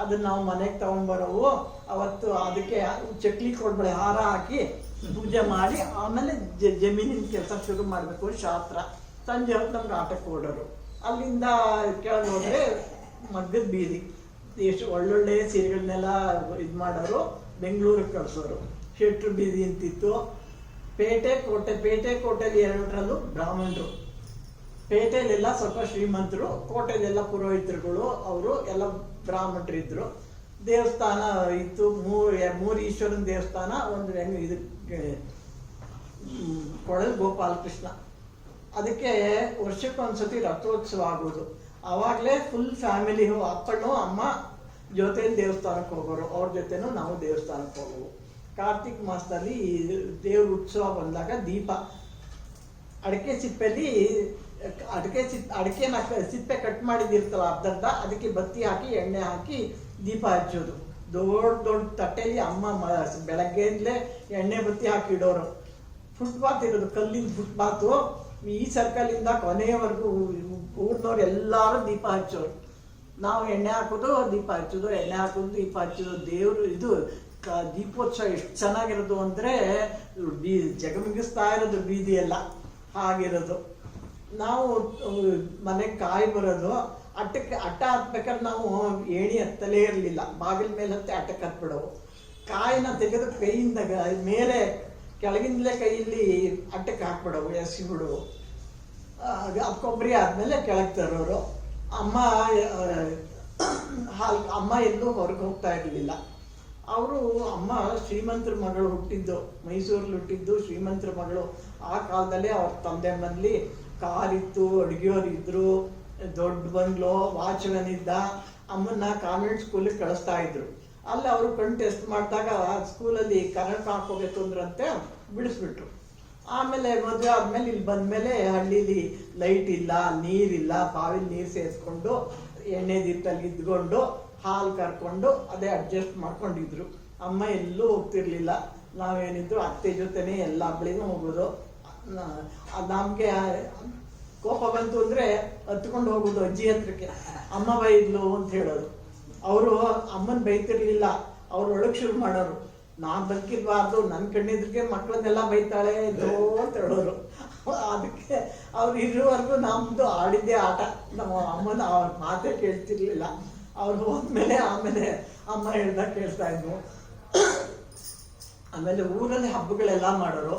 ಅದನ್ನ ನಾವು ಮನೆಗೆ ತಗೊಂಡ್ಬರೋವು. ಅವತ್ತು ಅದಕ್ಕೆ ಚಕ್ಲಿ ಕೊಡ್ಬೇಳೆ ಹಾರ ಹಾಕಿ ಪೂಜೆ ಮಾಡಿ ಆಮೇಲೆ ಜಮೀನಿನ ಕೆಲಸ ಶುರು ಮಾಡಬೇಕು ಶಾಸ್ತ್ರ. ಸಂಜೆ ಹೊತ್ತು ನಮ್ಗೆ ಆಟಕ್ಕೆ ಓಡೋರು. ಅಲ್ಲಿಂದ ಕೆಳಗೆ ಹೋದರೆ ಮಗ್ಗದ ಬೀದಿ, ಎಷ್ಟು ಒಳ್ಳೊಳ್ಳೆ ಸೀರೆಗಳನ್ನೆಲ್ಲ ಇದು ಮಾಡೋರು, ಬೆಂಗಳೂರಿಗೆ ಕಳಿಸೋರು. ಶೆಟ್ರು ಬೀದಿ ಅಂತಿತ್ತು. ಪೇಟೆ ಕೋಟೆಯಲ್ಲಿ 2ರಲ್ಲೂ ಬ್ರಾಹ್ಮಣರು. ಪೇಟೆಯಲ್ಲೆಲ್ಲ ಸ್ವಲ್ಪ ಶ್ರೀಮಂತರು, ಕೋಟೆಯಲ್ಲೆಲ್ಲ ಪುರೋಹಿತರುಗಳು, ಅವರು ಎಲ್ಲ ಬ್ರಾಹ್ಮಣರಿದ್ರು. ದೇವಸ್ಥಾನ ಇತ್ತು, 3 ಈಶ್ವರನ ದೇವಸ್ಥಾನ, ಒಂದು ಇದು ಕೊಳಲ್ ಗೋಪಾಲಕೃಷ್ಣ. ಅದಕ್ಕೆ ವರ್ಷಕ್ಕೊಂದ್ಸತಿ ರಥೋತ್ಸವ ಆಗೋದು. ಆವಾಗಲೇ ಫುಲ್ ಫ್ಯಾಮಿಲಿ, ಅಪ್ಪಣ್ಣು ಅಮ್ಮ ಜೊತೆಲಿ ದೇವಸ್ಥಾನಕ್ಕೆ ಹೋಗೋರು, ಅವ್ರ ಜೊತೆನೂ ನಾವು ದೇವಸ್ಥಾನಕ್ಕೆ ಹೋಗೋವು. ಕಾರ್ತಿಕ್ ಮಾಸದಲ್ಲಿ ದೇವ್ರ ಉತ್ಸವ ಬಂದಾಗ ದೀಪ, ಅಡಿಕೆ ಸಿಪ್ಪೆಲಿ ಅಡಿಕೆನ ಸಿಪ್ಪೆ ಕಟ್ ಮಾಡಿದಿರ್ತಲ್ಲ ಅರ್ಧರ್ಧ, ಅದಕ್ಕೆ ಬತ್ತಿ ಹಾಕಿ ಎಣ್ಣೆ ಹಾಕಿ ದೀಪ ಹಚ್ಚೋದು. ದೊಡ್ಡ ತಟ್ಟೆಲಿ ಅಮ್ಮ ಬೆಳಗ್ಗೆಯಿಂದಲೇ ಎಣ್ಣೆ ಬತ್ತಿ ಹಾಕಿ ಇಡೋರು. ಫುಟ್ಪಾತ್ ಇರೋದು, ಕಲ್ಲಿನ ಫುಟ್ಪಾತು. ಈ ಸರ್ಕಲಿಂದ ಕೊನೆಯವರೆಗೂ ಊರಿನವ್ರು ಎಲ್ಲರೂ ದೀಪ ಹಚ್ಚೋರು. ನಾವು ಎಣ್ಣೆ ಹಾಕೋದು ದೀಪ ಹಚ್ಚೋದು, ಎಣ್ಣೆ ಹಾಕೋದು ದೀಪ ಹಚ್ಚೋದು. ದೇವರು ಇದು ದೀಪೋತ್ಸವ ಎಷ್ಟು ಚೆನ್ನಾಗಿರೋದು ಅಂದರೆ ಜಗಮಿಗಿಸ್ತಾ ಇರೋದು ಬೀದಿ ಎಲ್ಲ ಹಾಗಿರೋದು. ನಾವು ಮನೆಗೆ ಕಾಯಿ ಬರೋದು, ಅಟ್ಟ ಹತ್ಬೇಕಾದ್ರೆ ನಾವು ಏಣಿ ಹತ್ತಲೇ ಇರಲಿಲ್ಲ, ಬಾಗಿಲ ಮೇಲೆ ಹತ್ತಿ ಅಟ್ಟಕ್ಕೆ ಹತ್ಬಿಡೋವು. ಕಾಯಿನ ತೆಗೆದು ಕೈಯಿಂದ ಮೇಲೆ ಕೆಳಗಿಂದಲೇ ಕೈಯಲ್ಲಿ ಅಟ್ಟಕ್ಕೆ ಹಾಕ್ಬಿಡೋವು, ಎಸಿಬಿಡೋವು. ಕೊಬ್ಬರಿ ಆದಮೇಲೆ ಕೆಳಗೆ ತರೋರು. ಅಮ್ಮ ಎಲ್ಲೂ ಹೊರಗೆ ಹೋಗ್ತಾ ಇರಲಿಲ್ಲ. ಅವರು ಅಮ್ಮ ಶ್ರೀಮಂತರ ಮಗಳು ಹುಟ್ಟಿದ್ದು, ಮೈಸೂರಲ್ಲಿ ಹುಟ್ಟಿದ್ದು ಶ್ರೀಮಂತರ ಮಗಳು. ಆ ಕಾಲದಲ್ಲಿ ಅವ್ರ ತಂದೆ ಮನೇಲಿ ಕಾರಿತ್ತು, ಅಡುಗೆಯವ್ರು ಇದ್ರು, ದೊಡ್ಡ ಬಂಗ್ಲೋ, ವಾಚ್ಮನ್ ಇದ್ದ. ಅಮ್ಮನ್ನ ಕಾನ್ವೆಂಟ್ ಸ್ಕೂಲಿಗೆ ಕಳಿಸ್ತಾ ಇದ್ರು. ಅಲ್ಲಿ ಅವರು ಕಣ್ಣು ಟೆಸ್ಟ್ ಮಾಡಿದಾಗ ಸ್ಕೂಲಲ್ಲಿ ಕನ್ನಡ ಹಾಕೋಬೇಕು ಅಂದ್ರಂತೆ, ಬಿಡಿಸ್ಬಿಟ್ರು. ಆಮೇಲೆ ಮದುವೆ ಆದಮೇಲೆ ಇಲ್ಲಿ ಬಂದಮೇಲೆ ಹಳ್ಳಿಲಿ ಲೈಟ್ ಇಲ್ಲ, ನೀರಿಲ್ಲ, ಬಾವಿಲಿ ನೀರು ಸೇರಿಸ್ಕೊಂಡು ಎಣ್ಣೆ ದೀಪದಲ್ಲಿ ಇದ್ಕೊಂಡು ಹಾಲು ಕರ್ಕೊಂಡು ಅದೇ ಅಡ್ಜಸ್ಟ್ ಮಾಡ್ಕೊಂಡಿದ್ರು. ಅಮ್ಮ ಎಲ್ಲೂ ಹೋಗ್ತಿರ್ಲಿಲ್ಲ. ನಾವೇನಿದ್ರು ಅತ್ತೆ ಜೊತೆನೇ ಎಲ್ಲ ಹಬ್ಬಳಿನೂ ಹೋಗೋದು. ನಮಗೆ ಕೋಪ ಬಂತು ಅಂದರೆ ಹತ್ಕೊಂಡು ಹೋಗೋದು ಅಜ್ಜಿ ಹತ್ರಕ್ಕೆ. ಅಮ್ಮ ಬೈದ್ಲು ಅಂತ ಹೇಳೋದು. ಅವರು ಅಮ್ಮನ ಬೈತಿರ್ಲಿಲ್ಲ, ಅವ್ರು ಒಳಗೆ ಶುರು ಮಾಡೋರು. ನಾನು ಬದುಕಿರ್ಬಾರ್ದು, ನನ್ನ ಕಣ್ಣಿದ್ರಿಗೆ ಮಕ್ಕಳನ್ನೆಲ್ಲ ಬೈತಾಳೆ ಅಂತ ಹೇಳೋರು. ಅದಕ್ಕೆ ಅವ್ರು ಇರುವವರೆಗೂ ನಮ್ಮದು ಆಡಿದ್ದೇ ಆಟ. ನಮ್ಮ ಅಮ್ಮನ ಅವ್ರ ಮಾತೇ ಕೇಳ್ತಿರ್ಲಿಲ್ಲ. ಅವ್ರು ಹೋದ್ಮೇಲೆ ಆಮೇಲೆ ಅಮ್ಮ ಹೇಳ್ದಾಗ ಕೇಳ್ತಾ ಇದ್ವು. ಆಮೇಲೆ ಊರಲ್ಲಿ ಹಬ್ಬಗಳೆಲ್ಲ ಮಾಡೋರು.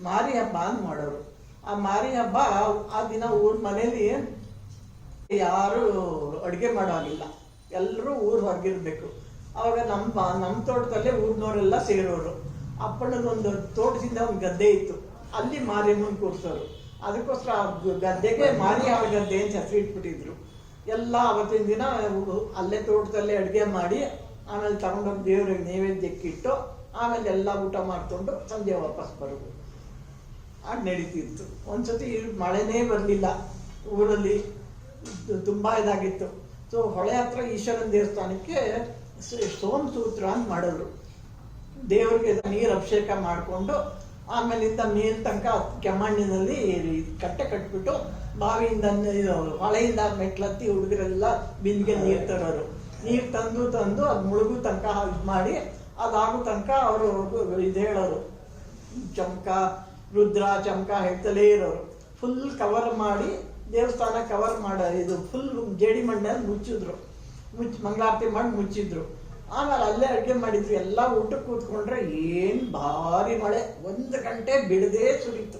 ಮಾರಿ ಹಬ್ಬ ಅಂತ ಮಾಡೋರು. ಆ ಮಾರಿ ಹಬ್ಬ ಆ ದಿನ ಮನೇಲಿ ಯಾರು ಅಡುಗೆ ಮಾಡೋ ಹಾಗಿಲ್ಲ, ಎಲ್ಲರೂ ಊರು ಹೊರಗಿರ್ಬೇಕು. ಅವಾಗ ನಮ್ಮ ತೋಟದಲ್ಲೇ ಊರಿನವರೆಲ್ಲ ಸೇರೋರು. ಅಪ್ಪಣ್ಣದೊಂದು ತೋಟದಿಂದ ಒಂದು ಗದ್ದೆ ಇತ್ತು, ಅಲ್ಲಿ ಮಾರಿಯಮ್ಮನ ಕೂರ್ಸೋರು. ಅದಕ್ಕೋಸ್ಕರ ಗದ್ದೆಗೆ ಮಾರಿ ಹಾಳು ಗದ್ದೆ ಅಂತ ಹೆಸರು ಇಟ್ಬಿಟ್ಟಿದ್ರು. ಎಲ್ಲ ಅವತ್ತಿನ ದಿನ ಅಲ್ಲೇ ತೋಟದಲ್ಲೇ ಅಡುಗೆ ಮಾಡಿ ಆಮೇಲೆ ತಗೊಂಡೋಗಿ ದೇವ್ರಿಗೆ ನೈವೇದ್ಯಕ್ಕಿಟ್ಟು ಆಮೇಲೆ ಎಲ್ಲ ಊಟ ಮಾಡಿಕೊಂಡು ಸಂಜೆ ವಾಪಸ್ ಬರೋದು. ಆಗ ನಡೀತಿತ್ತು. ಒಂದ್ಸತಿ ಮಳೆನೇ ಬರಲಿಲ್ಲ ಊರಲ್ಲಿ, ತುಂಬ ಇದಾಗಿತ್ತು. ಸೊ ಹೊಳೆ ಹತ್ರ ಈಶ್ವರನ ದೇವಸ್ಥಾನಕ್ಕೆ ಸೋಮಸೂತ್ರ ಅಂತ ಮಾಡಿದ್ರು. ದೇವರಿಗೆ ನೀರು ಅಭಿಷೇಕ ಮಾಡಿಕೊಂಡು ಆಮೇಲಿಂದ ಮೇಲ್ ತನಕ ಕೆಮ್ಮಣ್ಣಿನಲ್ಲಿ ಕಟ್ಟೆ ಕಟ್ಬಿಟ್ಟು ಬಾವಿಯಿಂದ ಇದು ಹೊಳೆಯಿಂದ ಮೆಟ್ಲತ್ತಿ ಹುಡುಗರೆಲ್ಲ ಬಿಂದಿಗೆ ನೀರು ತರೋರು. ನೀರು ತಂದು ಅದು ಮುಳುಗು ತನಕ ಇದು ಮಾಡಿ ಅದಾಗೋ ತನಕ ಅವರು ಇದು ಹೇಳೋರು, ಚಮಕ ರುದ್ರ ಚಮಕ ಹೇಳ್ತಲೇ ಇರೋರು. ಫುಲ್ ಕವರ್ ಮಾಡಿ ದೇವಸ್ಥಾನ ಕವರ್ ಇದು ಫುಲ್ ಜೇಡಿ ಮಣ್ಣಲ್ಲಿ ಮುಚ್ಚಿದ್ರು, ಮಂಗಳಾರತಿ ಮಾಡಿ ಮುಚ್ಚಿದ್ರು. ಆಮೇಲೆ ಅಲ್ಲೇ ಅಡುಗೆ ಮಾಡಿದ್ರು. ಎಲ್ಲ ಊಟಕ್ಕೆ ಕೂತ್ಕೊಂಡ್ರೆ ಏನು ಭಾರಿ ಮಳೆ, 1 ಗಂಟೆ ಬಿಡದೇ ಸುರಿತು.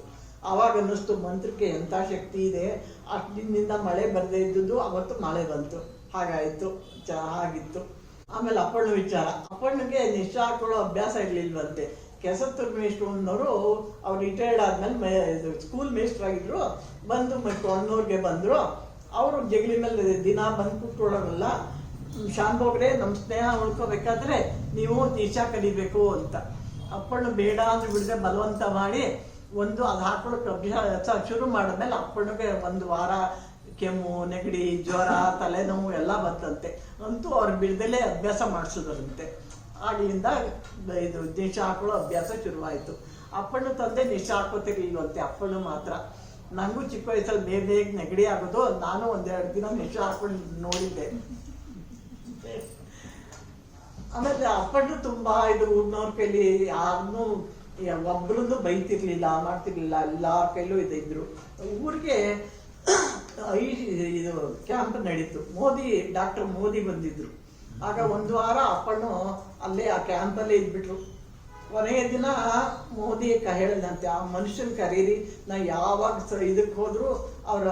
ಆವಾಗ ಅನ್ನಿಸ್ತು ಮಂತ್ರಕ್ಕೆ ಎಂಥ ಶಕ್ತಿ ಇದೆ. ಅಷ್ಟು ದಿನದಿಂದ ಮಳೆ ಬರದೇ ಇದ್ದುದು ಅವತ್ತು ಮಳೆ ಬಂತು, ಹಾಗಾಯಿತು, ಚೆನ್ನಾಗಿತ್ತು. ಆಮೇಲೆ ಅಪ್ಪಣ್ಣ ವಿಚಾರ, ಅಪ್ಪಣ್ಣಿಗೆ ನಿಶ್ಚಯ ಹಾಕೊಳ್ಳೋ ಅಭ್ಯಾಸ ಇರಲಿಲ್ವಂತೆ. ಕೆಸತ್ತೂರು ಮೇಷ್ಟ್ರನ್ನವರು ಅವ್ರು ರಿಟೈರ್ಡ್ ಆದ್ಮೇಲೆ ಇದು ಸ್ಕೂಲ್ ಮೇಸ್ಟ್ರ್ ಆಗಿದ್ರು. ಬಂದು ಅಣ್ಣವ್ರಿಗೆ ಬಂದರು. ಅವರು ಜಗಲಿ ಮೇಲೆ ದಿನ ಬಂದು ಕೂತ್ಕೊಳ್ಳೋರಲ್ಲ. ಶಾನ್ಭೋಗ್ರೆ ನಮ್ಮ ಸ್ನೇಹ ಉಳ್ಕೋಬೇಕಾದ್ರೆ ನೀವು ನಿಶಾ ಕಲಿಬೇಕು ಅಂತ. ಅಪ್ಪಣ್ಣ ಬೇಡ ಅಂದ್ರೆ ಬಿಡದೆ ಬಲವಂತ ಮಾಡಿ ಅದು ಹಾಕೊಳ್ಳೋಕೆ ಅಭ್ಯಾಸ ಶುರು ಮಾಡಿದ್ಮೇಲೆ ಅಪ್ಪಣ್ಣಿಗೆ 1 ವಾರ ಕೆಮ್ಮು, ನೆಗಡಿ, ಜ್ವರ, ತಲೆನೋವು ಎಲ್ಲ ಬರ್ತಂತೆ. ಅಂತೂ ಅವ್ರು ಬಿಡದಲ್ಲೇ ಅಭ್ಯಾಸ ಮಾಡಿಸೋದ್ರಂತೆ. ಆಗಲಿಂದ ಇದು ನಿಶಾ ಹಾಕೊಳ್ಳೋ ಅಭ್ಯಾಸ ಶುರುವಾಯಿತು. ಅಪ್ಪಣ್ಣ ತಂದೆ ನಿಶಾ ಹಾಕೋತಿರ್ಲಿಲ್ವಂತೆ, ಅಪ್ಪಣ್ಣ ಮಾತ್ರ. ನನಗೂ ಚಿಕ್ಕ ವಯಸ್ಸಲ್ಲಿ ಬೇಗ ನೆಗಡಿ ಆಗೋದು. ನಾನು 1-2 ದಿನ ನಿಶಾ ಹಾಕೊಂಡು ನೋಡಿದ್ದೆ. ಆಮೇಲೆ ಅಪ್ಪಣ್ಣು ತುಂಬಾ ಇದು ಊರಿನವ್ರ ಕೈಲಿ ಯಾರನ್ನೂ ಒಬ್ಬರನ್ನು ಬೈತಿರ್ಲಿಲ್ಲ, ಮಾಡ್ತಿರ್ಲಿಲ್ಲ. ಎಲ್ಲರ ಕೈಲೂ ಇದ್ರು. ಊರಿಗೆ ಇದು ಕ್ಯಾಂಪ್ ನಡೀತು. ಡಾಕ್ಟರ್ ಮೋದಿ ಬಂದಿದ್ರು. ಆಗ 1 ವಾರ ಅಪ್ಪಣ್ಣು ಅಲ್ಲೇ ಆ ಕ್ಯಾಂಪಲ್ಲೇ ಇದ್ಬಿಟ್ರು. ಕೊನೆಯ ದಿನ ಮೋದಿ ಹೇಳಿದಂತೆ, ಆ ಮನುಷ್ಯನ ಕರೀರಿ, ನಾ ಯಾವಾಗ ಇದಕ್ಕೆ ಹೋದ್ರು ಅವರ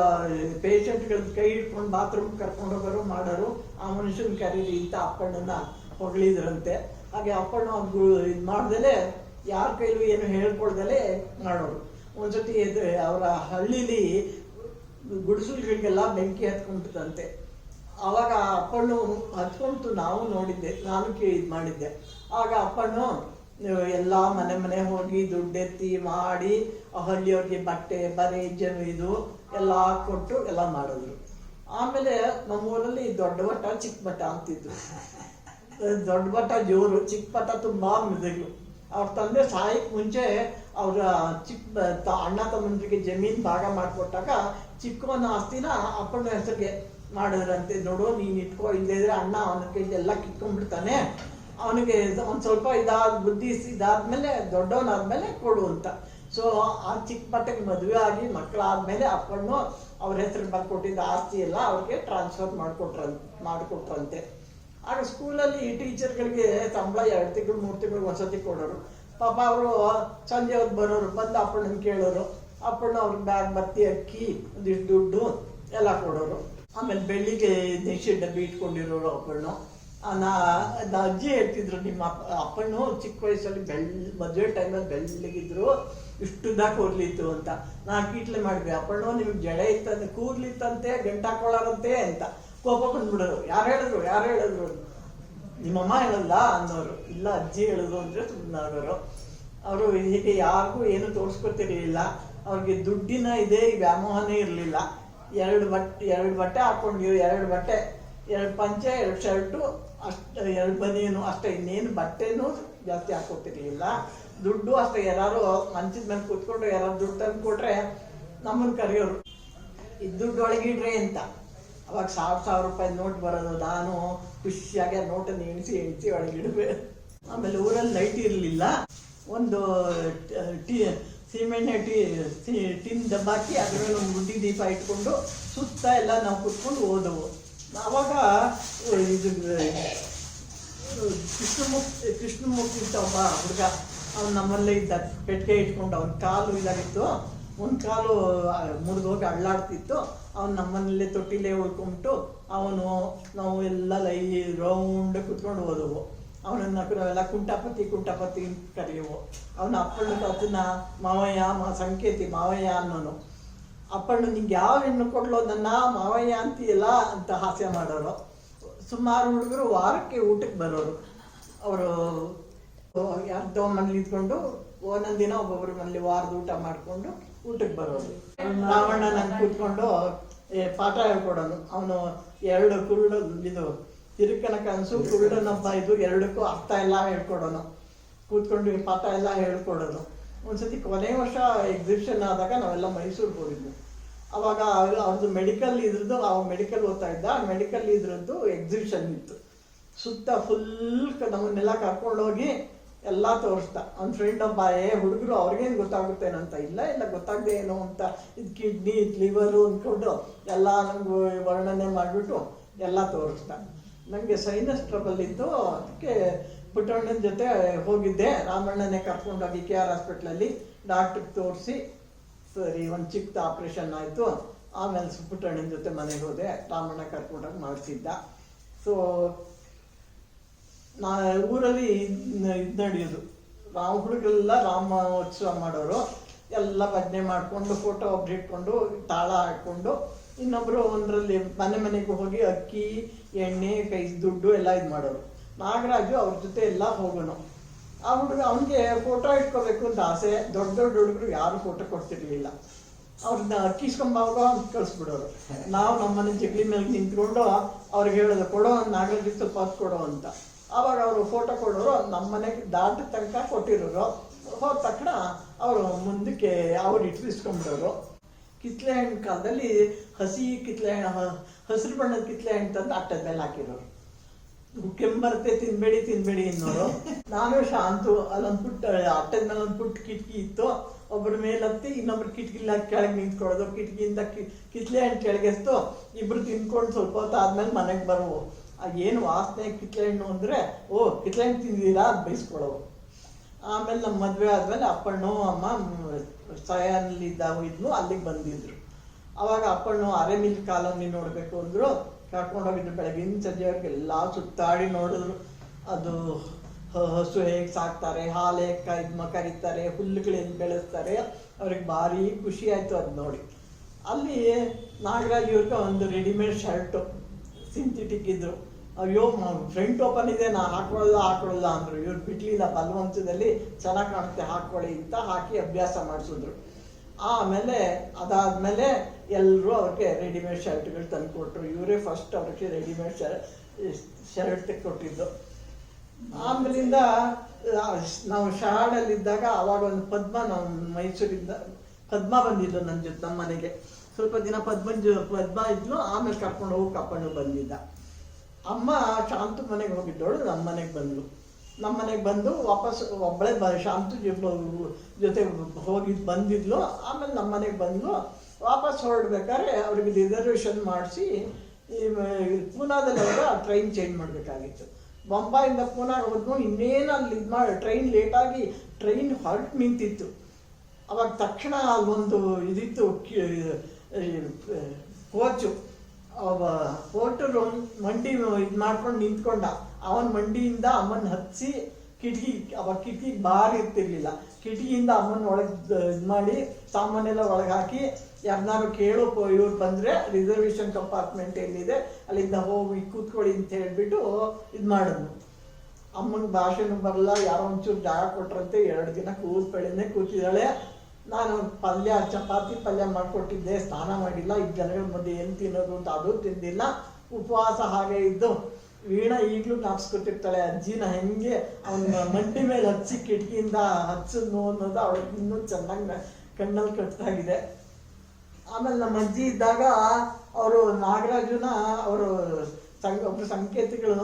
ಪೇಷಂಟ್ಗಳನ್ನ ಕೈ ಹಿಡ್ಕೊಂಡು ಬಾತ್ರೂಮ್ ಕರ್ಕೊಂಡು ಹೋಗೋರು ಮಾಡೋರು, ಆ ಮನುಷ್ಯನ ಕರೀರಿ ಅಂತ ಅಪ್ಪಣ್ಣನ ಹೊಗಳಿದ್ರಂತೆ. ಹಾಗೆ ಅಪ್ಪಣ್ಣ ಇದು ಮಾಡ್ದಲೇ ಯಾರ ಕೈಲೂ ಏನು ಹೇಳ್ಕೊಳ್ದಲೇ ಮಾಡೋರು. ಒಂದ್ಸತಿ ಅವರ ಹಳ್ಳಿಲಿ ಗುಡಿಸಲುಗಳಿಗೆಲ್ಲ ಬೆಂಕಿ ಹತ್ಕೊಂಡ್ಬಿಟ್ಟಂತೆ. ಆವಾಗ ಅಪ್ಪಣ್ಣು ಹತ್ಕೊಂತು, ನಾವು ನೋಡಿದ್ದೆ, ನಾನು ಇದು ಮಾಡಿದ್ದೆ. ಆಗ ಅಪ್ಪಣ್ಣು ಎಲ್ಲ ಮನೆ ಹೋಗಿ ದುಡ್ಡೆತ್ತಿ ಮಾಡಿ ಹಳ್ಳಿಯವ್ರಿಗೆ ಬಟ್ಟೆ ಬರೆ ಇದು ಎಲ್ಲ ಕೊಟ್ಟು ಎಲ್ಲ ಮಾಡಿದ್ರು. ಆಮೇಲೆ ನಮ್ಮೂರಲ್ಲಿ ದೊಡ್ಡ ಬಟ್ಟ ಚಿಕ್ಕ ಬಟ್ಟ ಅಂತಿದ್ರು. ದೊಡ್ಡ ಬಟ್ಟ ಜೋರು, ಚಿಕ್ಕ ಬಟ್ಟ ತುಂಬಾ ಮಿದಗಳು. ಅವ್ರ ತಂದೆ ಸಾಯಕ್ಕೆ ಮುಂಚೆ ಅವರ ಅಣ್ಣ ತಮ್ಮಂದ್ರಿಗೆ ಜಮೀನು ಭಾಗ ಮಾಡಿಕೊಟ್ಟಾಗ ಚಿಕ್ಕವನ ಆಸ್ತಿನ ಅಪ್ಪಣ್ಣ ಹೆಸರಿಗೆ ಮಾಡಿದ್ರಂತೆ. ನೋಡು, ನೀನು ಇಟ್ಕೋ, ಇಲ್ಲದಿದ್ರೆ ಅಣ್ಣ ಅವನ ಕೈಲಿ ಎಲ್ಲ ಕಿತ್ಕೊಂಡ್ಬಿಡ್ತಾನೆ, ಅವನಿಗೆ ಒಂದು ಸ್ವಲ್ಪ ಬುದ್ಧಿ ಇದಾದ್ಮೇಲೆ ದೊಡ್ಡವನಾದ್ಮೇಲೆ ಕೊಡು ಅಂತ. ಸೊ ಆ ಚಿಕ್ಕ ಬಟ್ಟೆಗೆ ಮದುವೆ ಆಗಿ ಮಕ್ಕಳಾದ್ಮೇಲೆ ಅಪ್ಪಣ್ಣು ಅವ್ರ ಹೆಸರಿಗೆ ಬರ್ಕೊಟ್ಟಿದ್ದ ಆಸ್ತಿ ಎಲ್ಲ ಅವ್ರಿಗೆ ಟ್ರಾನ್ಸ್ಫರ್ ಮಾಡಿಕೊಟ್ರಂತೆ. ಆಗ ಸ್ಕೂಲಲ್ಲಿ ಟೀಚರ್ಗಳಿಗೆ ಸಂಬಳ 2 ತಿಂಗಳು 3 ತಿಂಗಳು ಒಂದ್ಸತಿ ಕೊಡೋರು. ಪಾಪ ಅವರು ಸಂಜೆ ಹೊತ್ತು ಬರೋರು, ಬಂದು ಅಪ್ಪಣ್ಣನ ಕೇಳೋರು. ಅಪ್ಪಣ್ಣ ಅವ್ರಿಗೆ ಬ್ಯಾಗ್ ಬತ್ತಿ ಅಕ್ಕಿ ಒಂದಿಷ್ಟು ದುಡ್ಡು ಎಲ್ಲ ಕೊಡೋರು. ಆಮೇಲೆ ಬೆಳ್ಳಿಗೆ ನೆಶಿ ಡಬ್ಬಿ ಇಟ್ಕೊಂಡಿರೋರು ಅಪ್ಪಣ್ಣು. ಅಜ್ಜಿ ಹೇಳ್ತಿದ್ರು, ನಿಮ್ಮ ಅಪ್ಪಣ್ಣು ಚಿಕ್ಕ ವಯಸ್ಸಲ್ಲಿ ಮದುವೆ ಟೈಮಲ್ಲಿ ಬೆಳ್ಳಿಗಿದ್ರು, ಇಷ್ಟುದಾಗ ಕೂರ್ಲಿತ್ತು ಅಂತ. ನಾನು ಕೀಟ್ಲೆ ಮಾಡಿದ್ವಿ, ಅಪ್ಪಣ್ಣು ನಿಮ್ಗೆ ಜಡೆ ಇತ್ತಂತೆ, ಕೂರ್ಲಿತ್ತಂತೆ, ಗಂಟು ಹಾಕೊಳ್ಳಾರಂತೆ ಅಂತ. ಕೋಪ ಬಂದ್ಬಿಡೋರು. ಯಾರು ಹೇಳಿದ್ರು ನಿಮ್ಮಮ್ಮ ಹೇಳಲ್ಲ ಅನ್ನೋರು. ಇಲ್ಲ ಅಜ್ಜಿ ಹೇಳಿದ್ರು ಅಂದರೆ ಸುಮ್ಮನಾಗೋರು. ಅವರು ಹೀಗೆ ಯಾರಿಗೂ ಏನು ತೋರಿಸ್ಕೊತಿರ್ಲಿಲ್ಲ. ಅವ್ರಿಗೆ ದುಡ್ಡಿನ ವ್ಯಾಮೋಹನೇ ಇರಲಿಲ್ಲ. 2 ಬಟ್ಟೆ ಹಾಕೊಂಡಿರು, 2 ಬಟ್ಟೆ, 2 ಪಂಚೆ, 2 ಶರ್ಟು, ಅಷ್ಟು 2 ಬನಿಯನು ಅಷ್ಟೇ. ಇನ್ನೇನು ಬಟ್ಟೆನೂ ಜಾಸ್ತಿ ಹಾಕೋತಿರ್ಲಿಲ್ಲ. ದುಡ್ಡು ಅಷ್ಟೇ. ಯಾರು ಮಂಚದ ಮೇಲೆ ಕೂತ್ಕೊಂಡು ಯಾರು ದುಡ್ಡು ತಂದು ಕೊಟ್ರೆ ನಮ್ಮನ್ನು ಕರೆಯೋರು, ಈ ದುಡ್ಡು ಒಳಗಿಡ್ರಿ ಅಂತ. ಅವಾಗ 1,000 ರೂಪಾಯಿ ನೋಟ್ ಬರೋದು. ನಾನು ಖುಷಿಯಾಗಿ ನೋಟನ್ನು ಎಣಿಸಿ ಒಳಗಿಡುವೆ. ಆಮೇಲೆ ಊರಲ್ಲಿ ಲೈಟ್ ಇರಲಿಲ್ಲ. ಒಂದು ಸಿಮೆಂಟ್ ಟಿನ್ ದಬ್ಬಾಕಿ ಅದ್ರ ಮೇಲೆ ಒಂದು ಗುಡ್ಡಿ ದೀಪ ಇಟ್ಕೊಂಡು ಸುತ್ತ ಎಲ್ಲ ನಾವು ಕೂತ್ಕೊಂಡು ಓದವು. ಆವಾಗ ಇದು ಕೃಷ್ಣಮೂರ್ತಿ ಅಂತ ಒಬ್ಬ ಹುಡುಗ, ಅವ್ನು ನಮ್ಮಲ್ಲೇ ಇದ್ದ. ಪೆಟ್ಟಿಗೆ ಇಟ್ಕೊಂಡು ಅವ್ನ ಕಾಲು ಇದಾಗಿತ್ತು, ಒಂದು ಕಾಲು ಮುರಿದೋಗಿ ಅಳ್ಳಾಡ್ತಿತ್ತು. ಅವ್ನು ನಮ್ಮನೇಲೆ ತೊಟ್ಟಿಲೇ ಉಳ್ಕೊಂಬಿಟ್ಟು ನಾವು ಎಲ್ಲ ರೌಂಡ್ ಕುತ್ಕೊಂಡು ಹೋದವು. ಅವನನ್ನು ನಾವೆಲ್ಲ ಕುಂಟಾಪತಿ ಕರೆಯುವು. ಅವನ ಅಪ್ಪಣ್ಣ ಅದನ್ನ ಮಾವಯ್ಯ ಸಂಕೇತಿ ಮಾವಯ್ಯ ಅನ್ನೋನು. ಅಪ್ಪಣ್ಣ ನಿಂಗೆ ಯಾವ ಹೆಣ್ಣು ಕೊಡ್ಲೋ ನನ್ನ ಮಾವಯ್ಯ ಅಂತೀಯಲ್ಲ ಅಂತ ಹಾಸ್ಯ ಮಾಡೋರು. ಸುಮಾರು ಹುಡುಗರು ವಾರಕ್ಕೆ ಊಟಕ್ಕೆ ಬರೋರು. ಅವರು ಯಾರ್ದೋ ಮನೇಲಿ ಇದ್ಕೊಂಡು ಒಂದೊಂದು ದಿನ ಒಬ್ಬೊಬ್ರ ಮನೇಲಿ ವಾರದ ಊಟ ಮಾಡಿಕೊಂಡು ಊಟಕ್ಕೆ ಬರೋದು. ರಾವಣ ನಾನು ಕೂತ್ಕೊಂಡು ಪಾಠ ಹೇಳ್ಕೊಡೋನು. ಅವನು 2 ಕುರುಡು ಇದು ತಿರುಕನ ಕನಸು ಕುರುಡನೊಬ್ಬ ಇದು ಎರಡಕ್ಕೂ ಅರ್ಥ ಎಲ್ಲ ಹೇಳ್ಕೊಡೋನು. ಕೂತ್ಕೊಂಡು ಪಾಠ ಎಲ್ಲ ಹೇಳ್ಕೊಡೋದು. ಒಂದ್ಸತಿ ಕೊನೆ ವರ್ಷ ಎಕ್ಸಿಬಿಷನ್ ಆದಾಗ ನಾವೆಲ್ಲ ಮೈಸೂರಿಗೆ ಹೋಗಿದ್ವಿ. ಅವಾಗ ಅವ್ರದ್ದು ಮೆಡಿಕಲ್ ಇದ್ರದ್ದು, ಅವ ಮೆಡಿಕಲ್ ಓದ್ತಾ ಇದ್ದ. ಮೆಡಿಕಲ್ ಇದ್ರದ್ದು ಎಕ್ಸಿಬಿಷನ್ ಇತ್ತು. ಸುತ್ತ ಫುಲ್ ನಮ್ಮನ್ನೆಲ್ಲ ಕರ್ಕೊಂಡೋಗಿ ಎಲ್ಲ ತೋರಿಸ್ತಾ. ಅವ್ನ ಫ್ರೆಂಡ್ ಒಬ್ಬ ಹುಡುಗರು ಅವ್ರಿಗೇನು ಗೊತ್ತಾಗುತ್ತೇನಂತ, ಇಲ್ಲ ಗೊತ್ತಾಗದೆ ಏನು ಅಂತ ಇದು ಕಿಡ್ನಿ ಲಿವರು ಅಂದ್ಕೊಂಡು ಎಲ್ಲ ನಮ್ಗೆ ವರ್ಣನೆ ಮಾಡಿಬಿಟ್ಟು ಎಲ್ಲ ತೋರಿಸ್ತಾ. ನನಗೆ ಸೈನಸ್ ಟ್ರಬಲ್ ಇತ್ತು. ಅದಕ್ಕೆ ಪುಟ್ಟಣ್ಣನ ಜೊತೆ ಹೋಗಿದ್ದೆ. ರಾಮಣ್ಣನೇ ಕರ್ಕೊಂಡೋಗಿ KR ಹಾಸ್ಪಿಟ್ಲಲ್ಲಿ ಡಾಕ್ಟ್ರಿಗೆ ತೋರಿಸಿ ಸರಿ ಒಂದು ಚಿಕ್ಕ ಆಪ್ರೇಷನ್ ಆಯಿತು. ಆಮೇಲೆ ಪುಟ್ಟಣ್ಣನ ಜೊತೆ ಮನೆಗೆ ಹೋದೆ. ರಾಮಣ್ಣ ಕರ್ಕೊಂಡೋಗಿ ಮಾಡಿಸಿದ್ದ. ಸೊ ನಾ ಊರಲ್ಲಿ ಇದು ನಡೆಯೋದು. ಹುಡುಗರೆಲ್ಲ ರಾಮೋತ್ಸವ ಮಾಡೋರು. ಎಲ್ಲ ಭಜನೆ ಮಾಡಿಕೊಂಡು ಫೋಟೋ ಒಬ್ರು ಇಟ್ಕೊಂಡು ತಾಳ ಹಾಕ್ಕೊಂಡು ಇನ್ನೊಬ್ಬರು ಒಂದರಲ್ಲಿ ಮನೆಗೆ ಹೋಗಿ ಅಕ್ಕಿ ಎಣ್ಣೆ ಕೈ ದುಡ್ಡು ಎಲ್ಲ ಇದು ಮಾಡೋರು. ನಾಗರಾಜು ಅವ್ರ ಜೊತೆ ಎಲ್ಲ ಹೋಗೋನು. ಆ ಹುಡುಗ ಅವನಿಗೆ ಫೋಟೋ ಇಟ್ಕೋಬೇಕು ಅಂತ ಆಸೆ. ದೊಡ್ಡ ಹುಡುಗರು ಯಾರು ಫೋಟೋ ಕೊಡ್ತಿರ್ಲಿಲ್ಲ. ಅವ್ರನ್ನ ಅಕ್ಕಿಸ್ಕೊಂಬಾಗ ಅಂತ ಕಳಿಸ್ಬಿಡೋರು. ನಾವು ನಮ್ಮನೆ ಜಗಲಿ ಮೇಲೆ ನಿಂತ್ಕೊಂಡು ಅವ್ರಿಗೆ ಹೇಳೋದು, ಕೊಡೋ ನಾಗರಾಜು ಸ್ವಲ್ಪ ಹೊತ್ತು ಕೊಡೋ ಅಂತ. ಆವಾಗ ಅವರು ಫೋಟೋ ಕೊಡೋರು. ನಮ್ಮ ಮನೆಗೆ ದಾಟ ತನಕ ಕೊಟ್ಟಿರೋರು. ಹೋದ ತಕ್ಷಣ ಅವರು ಮುಂದಕ್ಕೆ ಅವ್ರು ಇಟ್ಬಿಸ್ಕೊಂಡ್ಬಿಡೋರು. ಕಿತ್ಲೆ ಹಣ್ಣು ಕಾಲದಲ್ಲಿ ಹಸಿ ಕಿತ್ಲೆ ಹಸಿರು ಬಣ್ಣದ ಕಿತ್ಲೆ ಹಣ್ಣು ತಂದು ಅಟ್ಟದ ಮೇಲೆ ಹಾಕಿರೋರು. ಕೆಂಬರುತ್ತೆ ತಿನ್ಬೇಡಿ ಅನ್ನೋರು. ನಾನು ಶಾಂತು ಅಲ್ಲೊಂದು ಪುಟ್ಟ ಅಟ್ಟದ ಮೇಲೆ ಒಂದು ಪುಟ್ಟ ಕಿಟಕಿ ಇತ್ತು. ಒಬ್ಬರ ಮೇಲೆ ಹತ್ತಿ ಇನ್ನೊಬ್ರು ಕಿಟಕಿಲ್ಲ ಕೆಳಗೆ ನಿಂತ್ಕೊಳ್ಳೋದು. ಕಿಟಕಿಯಿಂದ ಕಿತ್ಲೆ ಹಣ್ಣು ಕೆಳಗೆಸ್ತು. ಇಬ್ರು ತಿನ್ಕೊಂಡು ಸ್ವಲ್ಪ ಹೊತ್ತು ಆದ್ಮೇಲೆ ಮನೆಗೆ ಬರೋವು. ಏನು ವಾಸನೆ ಕಿತ್ಲೆ ಹಣ್ಣು ಅಂದರೆ, ಓ ಕಿತ್ಲೆ ಹಣ್ಣು ತಿಂದಿದ್ದೀರಾ ಅಂತ ಬೈಸ್ಕೊಳ್ಳೋವು. ಆಮೇಲೆ ನಮ್ಮ ಮದುವೆ ಆದಮೇಲೆ ಅಪ್ಪಣ್ಣು ಅಮ್ಮ ಸಯಾನಲ್ಲಿದ್ದಾಗ ಇದ್ನು ಅಲ್ಲಿಗೆ ಬಂದಿದ್ರು. ಅವಾಗ ಅಪ್ಪಣ್ಣು ಅರೆಮಿಲ್ ಕಾಲೋನಿ ನೋಡಬೇಕು ಅಂದರು. ಕರ್ಕೊಂಡೋಗಿದ್ರು. ಬೆಳಗಿನ ಸಂಜೆವರೆಗೆಲ್ಲ ಸುತ್ತಾಡಿ ನೋಡಿದ್ರು. ಅದು ಹಸು ಹೇಗೆ ಸಾಕ್ತಾರೆ, ಹಾಲು ಹೇಗೆ ಕರೀತಾರೆ, ಹುಲ್ಲುಗಳೇನು ಬೆಳೆಸ್ತಾರೆ. ಅವ್ರಿಗೆ ಭಾರಿ ಖುಷಿ ಆಯಿತು ಅದು ನೋಡಿ. ಅಲ್ಲಿ ನಾಗರಾಜ್ ಇವ್ರಿಗೆ ಒಂದು ರೆಡಿಮೇಡ್ ಶರ್ಟು ಸಿಂಥೆಟಿಕ್ ಇದ್ರು. ಅಯ್ಯೋ ಫ್ರಂಟ್ ಓಪನ್ ಇದೆ, ನಾ ಹಾಕೊಳ್ಳಲ್ಲ ಅಂದರು. ಇವ್ರು ಬಿಡ್ಲಿಲ್ಲ. ಬಲವಂತದಲ್ಲಿ ಚೆನ್ನಾಗಿ ಕಾಣುತ್ತೆ ಹಾಕ್ಕೊಳ್ಳಿ ಅಂತ ಹಾಕಿ ಅಭ್ಯಾಸ ಮಾಡಿಸಿದ್ರು. ಆಮೇಲೆ ಅದಾದಮೇಲೆ ಎಲ್ಲರೂ ಅವ್ರಿಗೆ ರೆಡಿಮೇಡ್ ಶರ್ಟ್ಗಳು ತಂದು ಕೊಟ್ಟರು. ಇವರೇ ಫಸ್ಟ್ ಅವ್ರಿಗೆ ರೆಡಿಮೇಡ್ ಶರ್ಟ್ ಕೊಟ್ಟಿದ್ದು. ಆಮೇಲಿಂದ ನಾವು ಶಾಲೆಯಲ್ಲಿದ್ದಾಗ ಅವಾಗ ಒಂದು ಪದ್ಮ, ನಾವು ಮೈಸೂರಿಂದ ಪದ್ಮ ಬಂದಿದ್ದು ನನ್ನ ಜೊತೆ ನಮ್ಮ ಮನೆಗೆ. ಸ್ವಲ್ಪ ದಿನ ಪದ್ಮ ಇದ್ಲು. ಆಮೇಲೆ ಕರ್ಕೊಂಡು ಹೋಗಿ ಅಪ್ಪಣ್ಣು ಬಂದಿದ್ದ. ಅಮ್ಮ ಶಾಂತು ಮನೆಗೆ ಹೋಗಿದ್ದವಳು ನಮ್ಮ ಮನೆಗೆ ಬಂದಳು. ನಮ್ಮ ಮನೆಗೆ ಬಂದು ವಾಪಸ್ ಒಬ್ಬಳೇ ಶಾಂತು ಜೊತೆ ಹೋಗಿ ಬಂದಿದ್ಲು. ಆಮೇಲೆ ನಮ್ಮ ಮನೆಗೆ ಬಂದು ವಾಪಸ್ ಹೊರಡ್ಬೇಕಾದ್ರೆ ಅವ್ರಿಗೆ ರಿಸರ್ವೇಷನ್ ಮಾಡಿಸಿ ಪೂನಾದಲ್ಲಿ ಅವರ ಟ್ರೈನ್ ಚೇಂಜ್ ಮಾಡಬೇಕಾಗಿತ್ತು. ಬೊಂಬಾಯಿಂದ ಪೂನಾಗೆ ಹೋದ್ನು. ಇನ್ನೇನು ಅಲ್ಲಿ ಇದು ಮಾಡಿ ಟ್ರೈನ್ ಲೇಟಾಗಿ ಟ್ರೈನ್ ಹೊರಟು ನಿಂತಿತ್ತು. ಅವಾಗ ತಕ್ಷಣ ಅಲ್ಲೊಂದು ಇದಿತ್ತು, ಕೋಚು. ಪೋರ್ಟರು ಮಂಡಿ ಇದು ಮಾಡ್ಕೊಂಡು ನಿಂತ್ಕೊಂಡ. ಅವನ ಮಂಡಿಯಿಂದ ಅಮ್ಮನ ಹತ್ತಿಸಿ ಅವಾಗ ಕಿಟಕಿಗೆ ಬಾರ್ ಇರ್ತಿರ್ಲಿಲ್ಲ. ಕಿಟಕಿಯಿಂದ ಅಮ್ಮನ ಒಳಗೆ ಇದು ಮಾಡಿ ಸಾಮಾನೆಲ್ಲ ಒಳಗೆ ಹಾಕಿ, ಯಾರನ್ನಾರು ಕೇಳೋ ಇವ್ರು ಬಂದರೆ ರಿಸರ್ವೇಷನ್ ಕಂಪಾರ್ಟ್ಮೆಂಟ್ ಎಲ್ಲಿದೆ ಅಲ್ಲಿಂದ ಹೋಗಿ ಕೂತ್ಕೊಳ್ಳಿ ಅಂತ ಹೇಳ್ಬಿಟ್ಟು ಇದು ಮಾಡಿದ್ನು. ಅಮ್ಮನ ಭಾಷೆನೂ ಬರಲ್ಲ. ಯಾರೋ ಒಂಚೂರು ಜಾಗ ಕೊಟ್ರಂತೆ 2 ದಿನ ಕೂತ್ಕೊಳ್ಳೇನೆ ಕೂತಿದ್ದಾಳೆ. ನಾನು ಚಪಾತಿ ಪಲ್ಯ ಮಾಡಿಕೊಟ್ಟಿದ್ದೆ. ಸ್ನಾನ ಮಾಡಿಲ್ಲ. ಈ ಜನಗಳ ಮಧ್ಯೆ ಏನು ತಿನ್ನೋದು ಅಂತ ಅದು ತಿಂದಿಲ್ಲ. ಉಪವಾಸ ಹಾಗೆ ಇದ್ದು ವೀಣಾ ಈಗಲೂ ನಾಪ್ಸ್ಕೊತಿರ್ತಾಳೆ ಅಜ್ಜಿನ ಹೆಂಗೆ ಅವನ ಮಂಡಿ ಮೇಲೆ ಹಚ್ಚಿ ಕಿಟಕಿಯಿಂದ ಹಚ್ಚನ್ನು ಅನ್ನೋದು ಅವಳಿಗೆ ಇನ್ನೂ ಚೆನ್ನಾಗಿ ಕಣ್ಣಲ್ಲಿ ಕಟ್ಟಾಗಿದೆ. ಆಮೇಲೆ ನಮ್ಮ ಅಜ್ಜಿ ಇದ್ದಾಗ ಅವರು ನಾಗರಾಜುನ ಅವರು ಒಬ್ರು ಸಂಕೇತಿಗಳು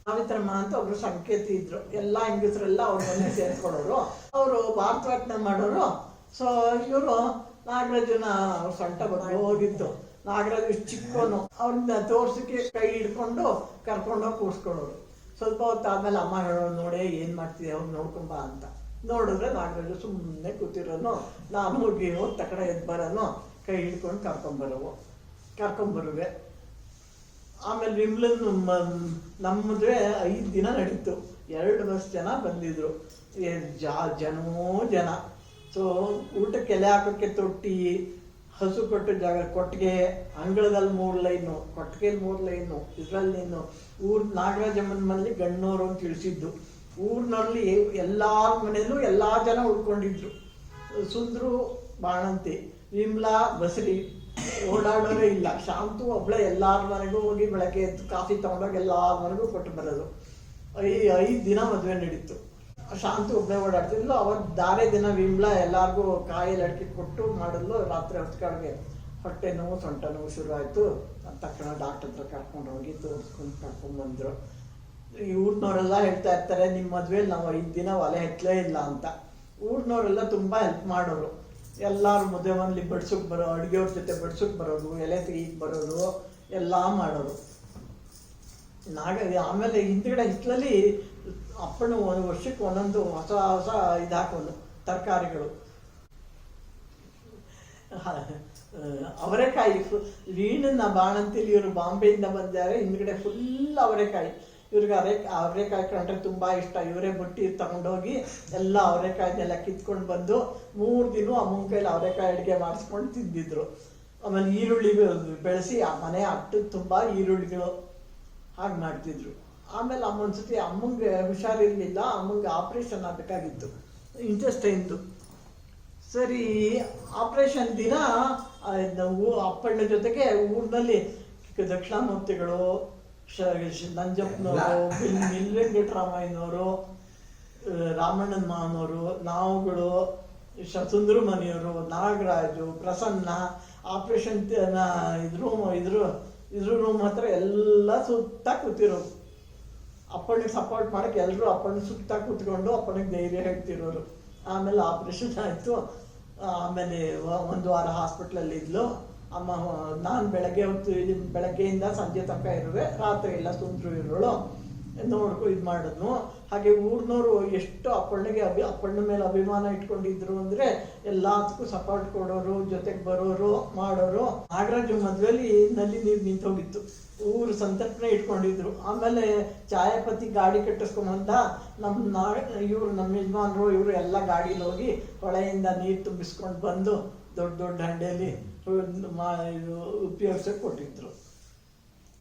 ಸಾವಿತ್ರಮ್ಮ ಅಂತ ಒಬ್ರು ಸಂಕೇತಿ ಇದ್ರು. ಎಲ್ಲ ಹೆಂಗಸರೆಲ್ಲ ಅವ್ರ ಮನೆ ಸೇರ್ಕೊಡೋರು. ಅವರು ಭಾರತರತ್ನ ಮಾಡೋರು. ಸೊ ಇವರು ನಾಗರಾಜನ ಅವ್ರ ಸೊಂಟ ಬಂದು ಹೋಗಿತ್ತು. ನಾಗರಾಜ್ ಇಷ್ಟು ಚಿಕ್ಕವನು. ಅವ್ರನ್ನ ತೋರ್ಸಕ್ಕೆ ಕೈ ಹಿಡ್ಕೊಂಡು ಕರ್ಕೊಂಡೋಗಿ ಕೂರಿಸ್ಕೊಡೋರು. ಸ್ವಲ್ಪ ಹೊತ್ತಾದ್ಮೇಲೆ ಅಮ್ಮ ಹೇಳೋರು, ನೋಡೇ ಏನು ಮಾಡ್ತಿದ್ದೆ ಅವ್ರು ನೋಡ್ಕೊಂಬ ಅಂತ. ನೋಡಿದ್ರೆ ನಾಗರಾಜು ಸುಮ್ಮನೆ ಕೂತಿರೋನು. ನಾನು ಹೋಗಿ ಹೋದ ತಕಡೆ ಎದ್ದು ಬರೋನು, ಕೈ ಹಿಡ್ಕೊಂಡು ಕರ್ಕೊಂಬರುವೆ. ಆಮೇಲೆ ವಿಮ್ಲನ್ ನಮ್ಮ ಮದುವೆ 5 ದಿನ ನಡೀತು. 2 ಬಸ್ ಜನ ಬಂದಿದ್ರು. ಜನ. ಸೊ ಊಟಕ್ಕೆ ಎಲೆ ಹಾಕೋಕ್ಕೆ ತೊಟ್ಟಿ, ಹಸು ಕೊಟ್ಟು ಜಾಗ, ಕೊಟ್ಟಿಗೆ, ಅಂಗಳದಲ್ಲಿ 3 ಲೈನು, ಕೊಟ್ಟಿಗೆಯಲ್ಲಿ 3 ಲೈನು, ಇದರಲ್ಲಿ ನೀನು ನಾಗರಾಜಮ್ಮನ ಮನೇಲಿ ಗಣ್ಣೂರು ಅಂತ ತಿಳಿಸಿದ್ದು. ಊರಿನಲ್ಲಿ ಎಲ್ಲಾರ ಮನೇಲೂ ಎಲ್ಲ ಜನ ಉಳ್ಕೊಂಡಿದ್ರು. ಸುಂದ್ರು, ಬಾಣಂತಿ, ವಿಮ್ಲಾ, ಬಸರಿ ಓಡಾಡೋರೇ ಇಲ್ಲ. ಶಾಂತು ಒಬ್ಳೆ ಎಲ್ಲಾರ ಮನೆಗೂ ಹೋಗಿ ಬೆಳಗ್ಗೆ ಎದ್ದು ಕಾಫಿ ತೊಗೊಂಡೋಗಿ ಎಲ್ಲಾರ ಮನೆಗೂ ಕೊಟ್ಟು ಬರೋದು. 5 ದಿನ ಮದುವೆ ನಡೀತು. ಶಾಂತು ಒಬ್ಬನೇ ಓಡಾಡ್ತಿದ್ಲು. ಅವತ್ತು ದಾರೆ ದಿನ ವಿಮ್ಲಾ ಎಲ್ಲಾರ್ಗೂ ಕಾಯಿ ಲಡ್ಕಿ ಕೊಟ್ಟು ಮಾಡಿದ್ಲು. ರಾತ್ರಿ ಹೊತ್ಕಡೆಗೆ ಹೊಟ್ಟೆ ನೋವು, ಸೊಂಟ ನೋವು ಶುರು ಆಯಿತು. ತಕ್ಷಣ ಡಾಕ್ಟರ್ ಹತ್ರ ಕರ್ಕೊಂಡು ಹೋಗಿ ತೋರಿಸ್ಕೊಂಡು ಕರ್ಕೊಂಡ್ಬಂದರು. ಈ ಊರಿನವರೆಲ್ಲ ಹೇಳ್ತಾ ಇರ್ತಾರೆ, ನಿಮ್ಮ ಮದುವೆಲಿ ನಾವು 5 ದಿನ ಒಲೆ ಹತ್ತಲೇ ಇಲ್ಲ ಅಂತ. ಊರಿನವರೆಲ್ಲ ತುಂಬ ಹೆಲ್ಪ್ ಮಾಡೋರು. ಎಲ್ಲರೂ ಮದುವೆ ಮನೇಲಿ ಬಡ್ಸೋಕೆ ಅಡುಗೆಯವ್ರ ಜೊತೆ ಬಡ್ಸೋಕೆ ಬರೋದು, ಎಲೆ ತೆಗಿಗೆ ಬರೋದು, ಎಲ್ಲ ಮಾಡೋರು. ಆಮೇಲೆ ಹಿಂದ್ಗಡೆ ಹಿತ್ತಲಲ್ಲಿ ಅಪ್ಪನು ವರ್ಷಕ್ಕೆ ಒಂದೊಂದು ಹೊಸ ಹೊಸ ಇದು ಹಾಕೋನು ತರಕಾರಿಗಳು. ಅವರೆಕಾಯಿ ವೀಣನ ಬಾಣಂತಿಲಿ ಇವರು ಬಾಂಬೆಯಿಂದ ಬಂದಿದ್ದಾರೆ. ಹಿಂದ್ಗಡೆ ಫುಲ್ ಅವರೆಕಾಯಿ. ಇವ್ರಿಗೆ ಅವರೆಕಾಯಿ ಕಂಡ್ರೆ ತುಂಬ ಇಷ್ಟ. ಇವರೇ ಬುಟ್ಟಿ ತಗೊಂಡೋಗಿ ಎಲ್ಲ ಅವರೆಕಾಯಿನೆಲ್ಲ ಕಿತ್ಕೊಂಡು ಬಂದು 3 ದಿನ ಅಮ್ಮನ ಕೈಲಿ ಅವರೆಕಾಯಿ ಅಡುಗೆ ಮಾಡಿಸ್ಕೊಂಡು ತಿಂದಿದ್ರು. ಆಮೇಲೆ ಈರುಳ್ಳಿ ಬೆಳೆಸಿ ಆ ಮನೆ ಅಟ್ಟದ ತುಂಬ ಈರುಳ್ಳಿಗಳು ಹಾಗೆ ಮಾಡ್ತಿದ್ರು. ಆಮೇಲೆ ಅಮ್ಮೊಂದ್ಸತಿ ಅಮ್ಮಂಗೆ ಹುಷಾರಿರಲಿಲ್ಲ. ಅಮ್ಮಂಗೆ ಆಪ್ರೇಷನ್ ಆಗಬೇಕಾಗಿತ್ತು, ಇಂಟೆಸ್ಟೈನ್ದು. ಸರಿ, ಆಪ್ರೇಷನ್ ದಿನ ಅಪ್ಪಣ್ಣ ಜೊತೆಗೆ ಊರಿನಲ್ಲಿ ದಕ್ಷಿಣಾಮೂರ್ತಿಗಳು, ನಂಜಪ್ಪನವರು, ವೆಂಕಟರಾಮಯ್ಯನವರು, ರಾಮಣ್ಣನ ಮಾವನವರು, ನಾವುಗಳು, ಸುಂದ್ರ ಮನೆಯವರು, ನಾಗರಾಜು, ಪ್ರಸನ್ನ, ಆಪ್ರೇಷನ್ ಇದ್ರ ರೂಮ್ ಹತ್ರ ಎಲ್ಲ ಸುತ್ತ ಕೂತಿರೋರು. ಅಪ್ಪನಿಗೆ ಸಪೋರ್ಟ್ ಮಾಡೋಕ್ಕೆ ಎಲ್ಲರೂ ಅಪ್ಪನಿಗೆ ಸುತ್ತ ಕೂತ್ಕೊಂಡು ಅಪ್ಪನಿಗೆ ಧೈರ್ಯ ಹೇಳ್ತಿರೋರು. ಆಮೇಲೆ ಆಪ್ರೇಷನ್ ಆಯಿತು. ಆಮೇಲೆ 1 ವಾರ ಹಾಸ್ಪಿಟ್ಲಲ್ಲಿ ಇದ್ಲು ಅಮ್ಮ. ನಾನು ಬೆಳಗ್ಗೆಯಿಂದ ಸಂಜೆ ತನಕ ಇರುವೆ, ರಾತ್ರಿ ಎಲ್ಲ ಸುಂದ್ರು ಇರೋಳು, ನೋಡ್ಕೊ ಇದು ಮಾಡಿದ್ನು. ಹಾಗೆ ಊರಿನವರು ಎಷ್ಟು ಅಪ್ಪಣ್ಣ ಮೇಲೆ ಅಭಿಮಾನ ಇಟ್ಕೊಂಡಿದ್ರು ಅಂದರೆ ಎಲ್ಲದಕ್ಕೂ ಸಪೋರ್ಟ್ ಕೊಡೋರು, ಜೊತೆಗೆ ಬರೋರು, ಮಾಡೋರು. ನಾಗರಾಜು ಮದುವೆಲಿ ನಲ್ಲಿ ನೀರು ನಿಂತೋಗಿತ್ತು. ಊರು ಸಂತರ್ಪಣೆ ಇಟ್ಕೊಂಡಿದ್ರು. ಆಮೇಲೆ ಛಾಯಾಪತಿ ಗಾಡಿ ಕಟ್ಟಿಸ್ಕೊಂಬಂದ. ನಮ್ಮ ಯಜಮಾನರು ಇವರು ಎಲ್ಲ ಗಾಡೀಲಿ ಹೋಗಿ ಹೊಳೆಯಿಂದ ನೀರು ತುಂಬಿಸ್ಕೊಂಡು ಬಂದು ದೊಡ್ಡ ದೊಡ್ಡ ಹಂಡೆಯಲ್ಲಿ ಉಪಯೋಗಿಸೋಕೆ ಕೊಟ್ಟಿದ್ರು.